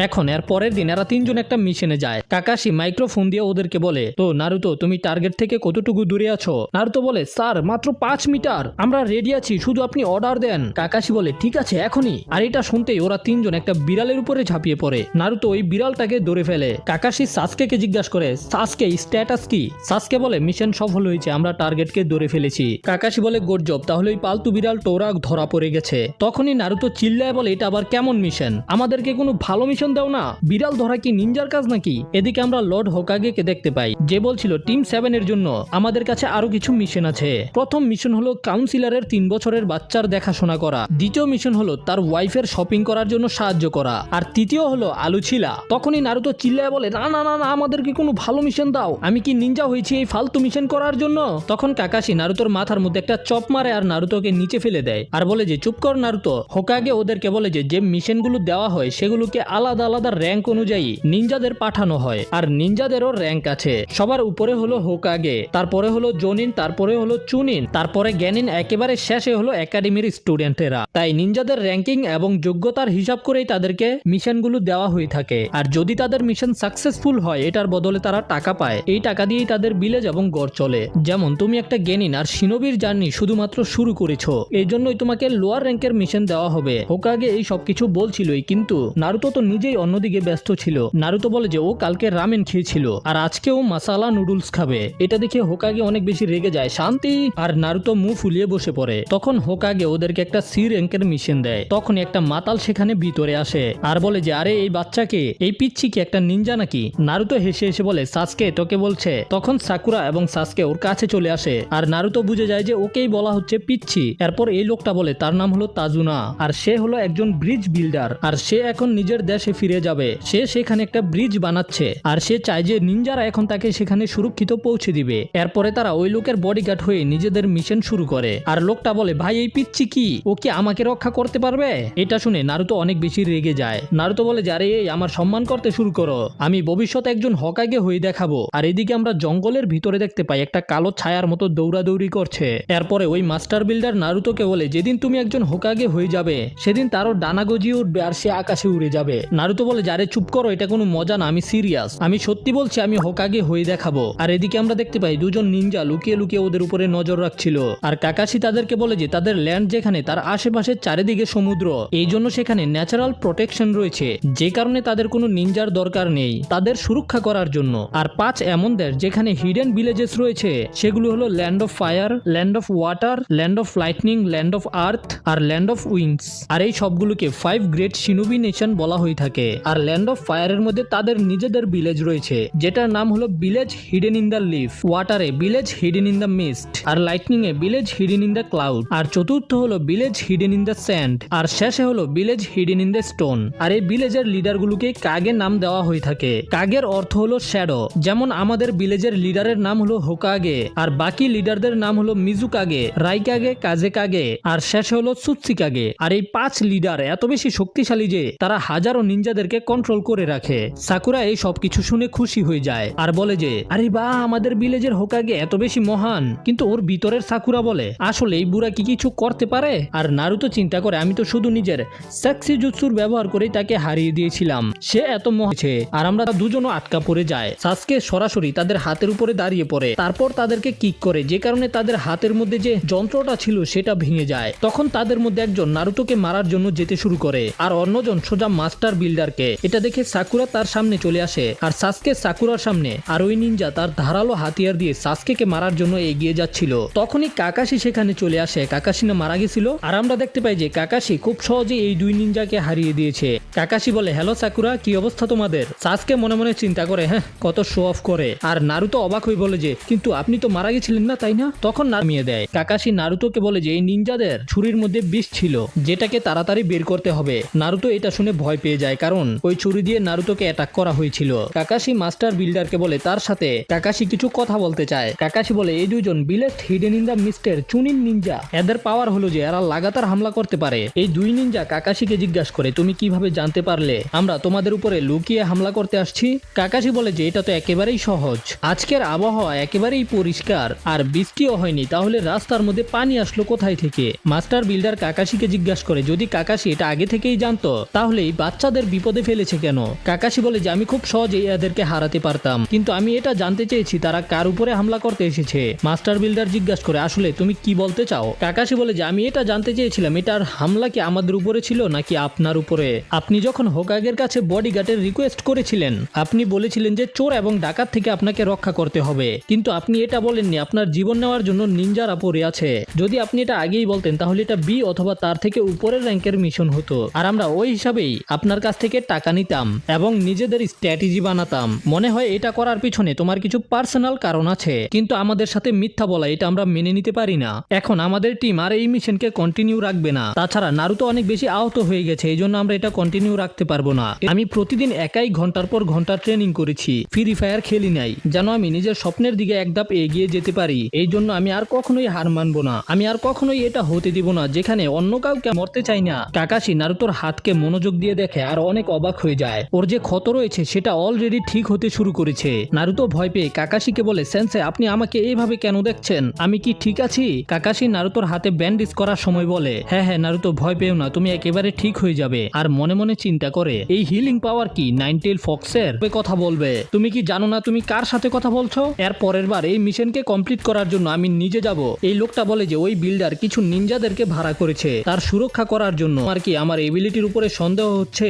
এখন এর পরের দিন এরা তিনজন একটা মিশনে যায়। কাকাশি মাইক্রোফোন দিয়ে ওদেরকে বলে তো নারুতো তুমি টার্গেট থেকে কতটুকু দূরে আছো? নারুতো বলে স্যার মাত্র 5 মিটার, আমরা রেডি আছি, শুধু আপনি অর্ডার দেন। কাকাশি বলে ঠিক আছে এখনই। আর এটা শুনতেই ওরা তিনজন একটা বিড়ালের উপরে ঝাঁপিয়ে পড়ে। নারুতো ওই বিড়ালটাকে ধরে ফেলে। কাকাশি সাসকে জিজ্ঞাসা করে সাসকে স্ট্যাটাস কি? সাসকে বলে মিশন সফল হয়েছে, আমরা টার্গেটকে ধরে ফেলেছি। কাকাশি বলে গুড জব, তাহলে ওই পালতু বিড়াল টোরা ধরা পড়ে গেছে। তখনই নারুতো চিল্লায় বলে এটা আবার কেমন মিশন? আমাদেরকে কোনো ভালো মিশন দাও না, বিড়াল ধরা কি নিনজার কাজ নাকি? এদিকে আমরা লর্ড হোকাগেকে দেখতে পাই, যে বলছিল টিম 7 এর জন্য আমাদের কাছে আরো কিছু মিশন আছে। প্রথম মিশন হলো কাউন্সিলরের 3 বছরের বাচ্চার দেখাশোনা করা, দ্বিতীয় মিশন হলো তার ওয়াইফের শপিং করার জন্য সাহায্য করা, আর তৃতীয় হলো আলু ছিলা। তখনই নারুতো চিল্লায় বলে না না না না, আমাদেরকে কোনো ভালো মিশন দাও, আমি কি নিনজা হয়েছি এই ফালতু মিশন করার জন্য? তখন কাকাশি নারুতোর মাথার মধ্যে একটা চপ মারে আর নারুতোকে নিচে ফেলে দেয় আর বলে যে চুপ কর নারুতো। হোকাগে ওদেরকে বলে যে মিশনগুলো দেওয়া হয় সেগুলোকে আলাদা আলাদা র্যাঙ্ক অনুযায়ী নিনজাদের পাঠানো হয়, আর নিনজাদেরও র্যাঙ্ক আছে। সবার উপরে হলো হোকাগে, তারপরে হলো জোনিন, তারপরে হলো চুনিন, তারপরে জ্ঞানিন, একেবারে শেষে হলো একাডেমির স্টুডেন্টেরা। তাই নিনজাদের র্যাঙ্কিং এবং যোগ্যতার হিসাব করেই তাদেরকে মিশনগুলো দেওয়া হয়ে থাকে। আর যদি তাদের মিশন সাকসেসফুল হয় এটার বদলে তারা টাকা পায়, এই টাকা দিয়েই তাদের ভিলেজ এবং গড় চলে। যেমন তুমি একটা জ্ঞানিন আর শিনোবির জার্নি শুধুমাত্র শুরু করেছো, এই জন্যই তোমাকে লোয়ার র্যাঙ্কের মিশন দেওয়া হবে। হোকাগে এই সবকিছু বলছিলই, কিন্তু নারুতো তো নিজেই অন্যদিকে ব্যস্ত ছিল। নারুতো বলে যে ও কালকে রামেন খেয়েছিল আর আজকেও মাসালা নুডলস খাবে। এটা দেখে হোকাগে অনেক বেশি রেগে যায়, শান্তি। আর নারুতো মুখ ফুলিয়ে বসে পড়ে। তখন হোকাগে ওদেরকে একটা সি র্যাঙ্কের মিশন দেয়। তখন একটা মাতাল সেখানে ভিতরে আসে আর বলে যে আরে এই বাচ্চাকে, এই পিচ্ছি কি একটা নিনজা নাকি? নারুতো হেসে হেসে বলে সাসকে তোকে বলছে। তখন সাকুরা এবং সাসকে ওর কাছে চলে আসে আর নারুতো বুঝে যায় যে ওকেই বলা হচ্ছে পিচ্ছি। এরপর এই লোকটা বলে তার নাম হলো তাজুনা, আর সে হলো একজন ব্রিজ বিল্ডার, আর সে এখন নিজের দেশে ফিরে যাবে। সে সেখানে একটা ব্রিজ বানাচ্ছে আর সে চায় যে নিনজারা এখন তাকে সেখানে সুরক্ষিত পৌঁছে দিবে। এরপরে তারা ওই লোকের বডিগার্ড হয়ে নিজেদের মিশন শুরু করে। আর লোকটা বলে ভাই এই পিচ্ছি কি, ও কি আমাকে রক্ষা করতে পারবে? এটা শুনে নারুতো অনেক বেশি রেগে যায়। নারুতো বলে যে আরে এই আমার সম্মান করতে শুরু করো, আমি ভবিষ্যতে একজন হোকাগে হয়ে দেখাবো। আর এদিকে আমরা জঙ্গলের ভিতরে দেখতে পাই একটা কালো ছায়ার মতো দৌড়াদৌড়ি করছে। এরপরে ওই মাস্টার বিল্ডার নিনজার নারুতোকে বলে যেদিন তুমি একজন হোকাগে হয়ে যাবে সেদিন তারও ডানা গজিয়ে উঠবে আর সে আকাশে উড়ে যাবে। নারুতো বলে যারে চুপ করো, এটা কোনো মজা না, আমি সিরিয়াস, আমি সত্যি বলছি, আমি হোকাগে হয়ে দেখাবো। আর এদিকে আমরা দেখতে পাই দুজন নিনজা লুকিয়ে লুকিয়ে ওদের উপরে নজর রাখছিল। আর কাকাশি তাদেরকে বলে যে তাদের ল্যান্ড যেখানে তার আশেপাশে চারিদিকে সমুদ্র, এই জন্য সেখানে ন্যাচারাল প্রোটেকশন রয়েছে, যে কারণে তাদের কোনো নিনজার দরকার নেই তাদের সুরক্ষা করার জন্য। আর 5 এমন দেশ যেখানে হিডেন ভিলেজেস রয়েছে, সেগুলো হলো land of fire, land of water, land of lightning, land of earth আর ল্যান্ড অফ উইংস। আর এই সবগুলোকে 5 গ্রেট শিনোবি নেশন বলা হয়ে থাকে। আর ল্যান্ড অফ ফায়ারের মধ্যে তাদের নিজেদের ভিলেজ রয়েছে, যেটার নাম হলো village hidden in the leaf, ওয়াটারে village hidden in the mist, আর লাইটনিং এ village hidden in the cloud, আর চতুর্থ হলো village hidden in the sand, আর শেষে হলো village hidden in the stone. আর এই ভিলেজের লিডারগুলোকে কাগে নাম দেওয়া হয়ে থাকে। কাগের অর্থ হলো শ্যাডো, যেমন আমাদের ভিলেজের লিডারের নাম হলো হোকাগে, আর বাকি লিডারদের নাম হলো মিজুকাগে, রাইকাগে, কাজেকাগে, আর শেষে হলো সুৎসিকাগে। আর এই 5 লিডার এত বেশি শক্তিশালী যে তারা হাজারো নিনজাদেরকে কন্ট্রোল করে রাখে। সাকুরা এই সবকিছু শুনে খুশি হয়ে যায় আর বলে যে আরে বাহ, আমাদের ভিলেজের হোকাগে এত বেশি মহান। কিন্তু ওর ভিতরের সাকুরা বলে আসলে এই বুড়া কি কিছু করতে পারে? আর নারুতো চিন্তা করে আমি তো শুধু নিজের সেক্সি জুৎসুর ব্যবহার করেই তাকে হারিয়ে দিয়েছিলাম, সে এত মহেছে। আর আমরা দুজনও আটকা পড়ে যায়। সাসকে সরাসরি তাদের হাতের উপরে দাঁড়িয়ে পড়ে, তারপর তাদেরকে কিক করে, যে কারণে তাদের হাতের মধ্যে যে যন্ত্রটা ছিল সেটা ভেঙে যায়। তখন তাদের মধ্যে একজন নারুতোকে মারার জন্য যেতে শুরু করে আর অন্যজন সোজা মাস্টার বিল্ডারকে। এটা দেখে সাকুরা তার সামনে চলে আসে আর সাসকে সাকুরার সামনে, আর ওই নিনজা তার ধারালো হাতিয়ার দিয়ে সাসকেকে মারার জন্য এগিয়ে যাচ্ছিল। তখনই কাকাশি সেখানে চলে আসে। কাকাশি না মারা গেছিল, আর আমরা দেখতে পাই যে কাকাশি খুব সহজে এই 2 নিনজাকে হারিয়ে দিয়েছে। কাকাশি বলে হ্যালো সাকুরা, কি অবস্থা তোমাদের? সাসকে মনে মনে চিন্তা করে হ্যাঁ কত শো অফ করে। আর নারুতো অবাক হয়ে বলে যে কিন্তু আপনি তো মারা গেছিলেন না, তাই না? তখন নামিয়ে দেয়। কাকাশি নারুতোকে বলে যে এই নিনজাদের ছুরির মধ্যে বিষ ছিল, যেটাকে তাড়াতাড়ি বের করতে হবে। নারুতো এটা শুনে ভয় পেয়ে যায়, কারণ ওই ছুরি দিয়ে নারুতোকে অ্যাটাক করা হয়েছিল। কাকাশি মাস্টার বিল্ডারকে বলে তার সাথে কাকাশি কিছু কথা বলতে চায়। কাকাশি বলে এই দুইজন ভিলেজ হিডেন ইন দ্য মিস্টের চুনিন নিনজা, এদের পাওয়ার হলো যে এরা লাগাতার হামলা করতে পারে। এই 2 নিনজা কাকাশিকে জিজ্ঞাসা করে তুমি কিভাবে জানতে পারলে আমরা তোমাদের উপরে লুকিয়ে হামলা করতে আসছি? কাকাশি বলে যে এটা তো একেবারেই সহজ, আজকের আবহাওয়া একেবারেই পরিষ্কার আর বৃষ্টিও হয়নি, তাহলে রাস্তার মধ্যে পানি আসলো কোথায় থেকে? মাস্টার বিল্ডার কাকাশিকে জিজ্ঞাসা করে যদি কাকাশি এটা আগে থেকেই জানতো তাহলে এই বাচ্চাদের বিপদে ফেলেছে কেন? কাকাশি বলে যে আমি খুব সহজেই এদেরকে হারাতে পারতাম, কিন্তু আমি এটা জানতে চেয়েছি তারা কার উপরে হামলা করতে এসেছে। মাস্টার বিল্ডার জিজ্ঞাসা করে আসলে তুমি কি বলতে চাও? কাকাশি বলে যে আমি এটা জানতে চেয়েছিলাম এটার হামলা কি আমাদের উপরে ছিল নাকি আপনার উপরে? আপনি যখন হোকাগের কাছে বডিগার্ডের রিকোয়েস্ট করেছিলেন আপনি বলেছিলেন যে চোর এবং ডাকাত থেকে আপনাকে রক্ষা করতে হবে, কিন্তু আপনি এটা বলেননি আপনার জীবন নেওয়ার জন্য নিনজারা পড়ে আছে। যদি আপনি এটা আগেই বলতেন তাহলে এটা বি অথবা তার থেকে উপরের র্যাঙ্কের মিশন হতো, আর আমরা ওই হিসাবেই আপনার কাছ থেকে টাকা নিতাম এবং নিজেদের স্ট্র্যাটেজি বানাতাম। মনে হয় এটা করার পিছনে তোমার কিছু পার্সোনাল কারণ আছে, কিন্তু আমাদের সাথে মিথ্যা বলা এটা আমরা মেনে নিতে পারি না। এখন আমাদের টিম আর এই মিশনকে কন্টিনিউ রাখবে না, তাছাড়া নারুতো অনেক বেশি আহত হয়ে গেছে, এই জন্য আমরা এটা কন্টিনিউ রাখতে পারবো না। আমি প্রতিদিন একাই ঘন্টার পর ঘন্টা ট্রেনিং করেছি, ফ্রি ফায়ার খেলি নাই, যেন আমি নিজের স্বপ্নের দিকে এক ধাপ এগিয়ে যেতে পারি। এই জন্য আমি আর কখনোই হার মানবো না, আমি আর কখনোই এটা হতে দিব না যেখানে অন্য কাউকে মরতে চাই না। কাকাশি নারুতোর হাতকে মনোযোগ দিয়ে দেখে আর অনেক অবাক হয়ে যায়, ওর যে ক্ষত রয়েছে সেটা অলরেডি ঠিক হতে শুরু করেছে। নারুতো ভয় পেয়ে কাকাশিকে বলে সেন্সেই আপনি আমাকে এইভাবে কেন দেখছেন, আমি কি ঠিক আছি? কাকাশি নারুতোর হাতে ব্যান্ডেজ করার সময় বলে হ্যাঁ হ্যাঁ নারুতো ভয় পেও না, তুমি একেবারে ঠিক হয়ে যাবে। আর মনে মনে চিন্তা করে এই হিলিং পাওয়ার কি নাইনটেল ফক্সের কথা বলবে? তুমি কি জানো না তুমি কার সাথে কথা বলছো? এর পরের বার এই মিশনকে কমপ্লিট করার জন্য আমি নিজে যাব। এই লোকটা বলে যে ওই বিল্ডার কিছু নিনজাদেরকে ভাড়া করেছে তার সুরক্ষা করার জন্য। আর কি আমার এবিলিটির উপরে সন্দেহ হচ্ছে,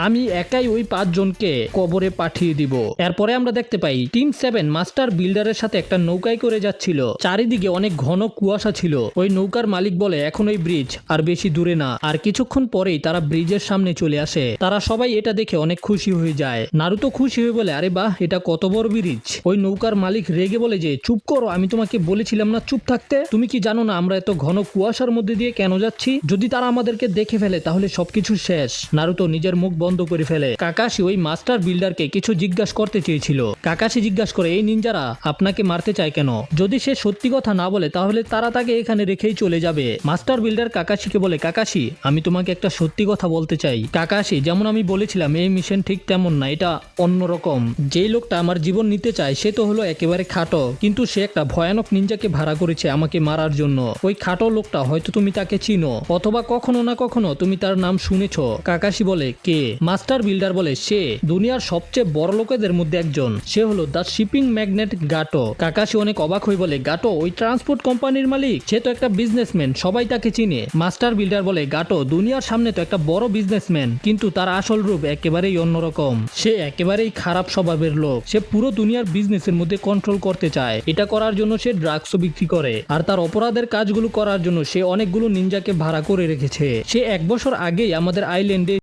আমি একাই ওই 5 জনকে কবরে পাঠিয়ে দিব। এরপরে আমরা দেখতে পাই টিম 7 মাস্টার বিল্ডারের সাথে একটা নৌকায় করে যাচ্ছিল। চারিদিকে অনেক ঘন কুয়াশা ছিল। ওই নৌকার মালিক বলে এখন ওই ব্রিজ আর বেশি দূরে না। আর কিছুক্ষণ পরেই তারা ব্রিজের সামনে চলে আসে। তারা সবাই এটা দেখে অনেক খুশি হয়ে যায়। নারুতো খুশি হয়ে বলে আরে বাহ, এটা কত বড় ব্রিজ। ওই নৌকার মালিক রেগে বলে যে চুপ করো, আমি তোমাকে বলেছিলাম না চুপ থাকতে? তুমি কি জানো না আমরা এত ঘন কুয়াশার মধ্যে দিয়ে কেন যাচ্ছি? যদি তারা আমাদেরকে দেখে ফেলে তাহলে সবকিছু শেষ। নারুতো নিজের মুখ বন্ধ করে ফেলে। কাকাশি ওই মাস্টার বিল্ডারকে কিছু জিজ্ঞাসা করতে চেয়েছিল। কাকাশি জিজ্ঞাসা করে এই নিনজারা আপনাকে মারতে চায় কেন? যদি সে সত্যি কথা না বলে তাহলে তারা তাকে এখানে রেখেই চলে যাবে। মাস্টার বিল্ডার কাকাশিকে বলে কাকাশি আমি তোমাকে একটা সত্যি কথা বলতে চাই। কাকাশি যেমন আমি বলেছিলাম এই মিশন ঠিক তেমন না, এটা অন্যরকম। যেই লোকটা আমার জীবন নিতে চায় সে তো হলো একেবারে খাটো, কিন্তু সে একটা ভয়ানক নিনজাকে ভাড়া করেছে আমাকে মারার জন্য। ওই খাটো লোকটা হয়তো তুমি তাকে চিনো, অথবা কখনো না কখনো তুমি তার নাম শুনেছো। কাকাশি বলে, কে? মাস্টার বিল্ডার বলে, সে দুনিয়ার সবচেয়ে বড় লোকেদের মধ্যে একজন, সে হলো দ্য শিপিং ম্যাগনেট গাটো। কাকাশি অনেক অবাক হয়ে বলে, গাটো ওই ট্রান্সপোর্ট কোম্পানির মালিক? সে তো একটা বিজনেসম্যান, সবাই তাকে চিনে। মাস্টার বিল্ডার বলে, গাটো দুনিয়ার সামনে তো একটা বড় বিজনেসম্যান, কিন্তু তার আসল রূপ একেবারেই অন্যরকম। সে একেবারেই খারাপ স্বভাবের লোক। সে পুরো দুনিয়ার বিজনেসের মধ্যে কন্ট্রোল করতে চায়। এটা করার জন্য সে ড্রাগসও বিক্রি করে, আর তার অপরাধের কাজগুলো করার জন্য সে অনেকগুলো নিনজাকে ভাড়া করে রেখেছে। সে 1 বছর আগেই আমাদের আইল্যান্ডে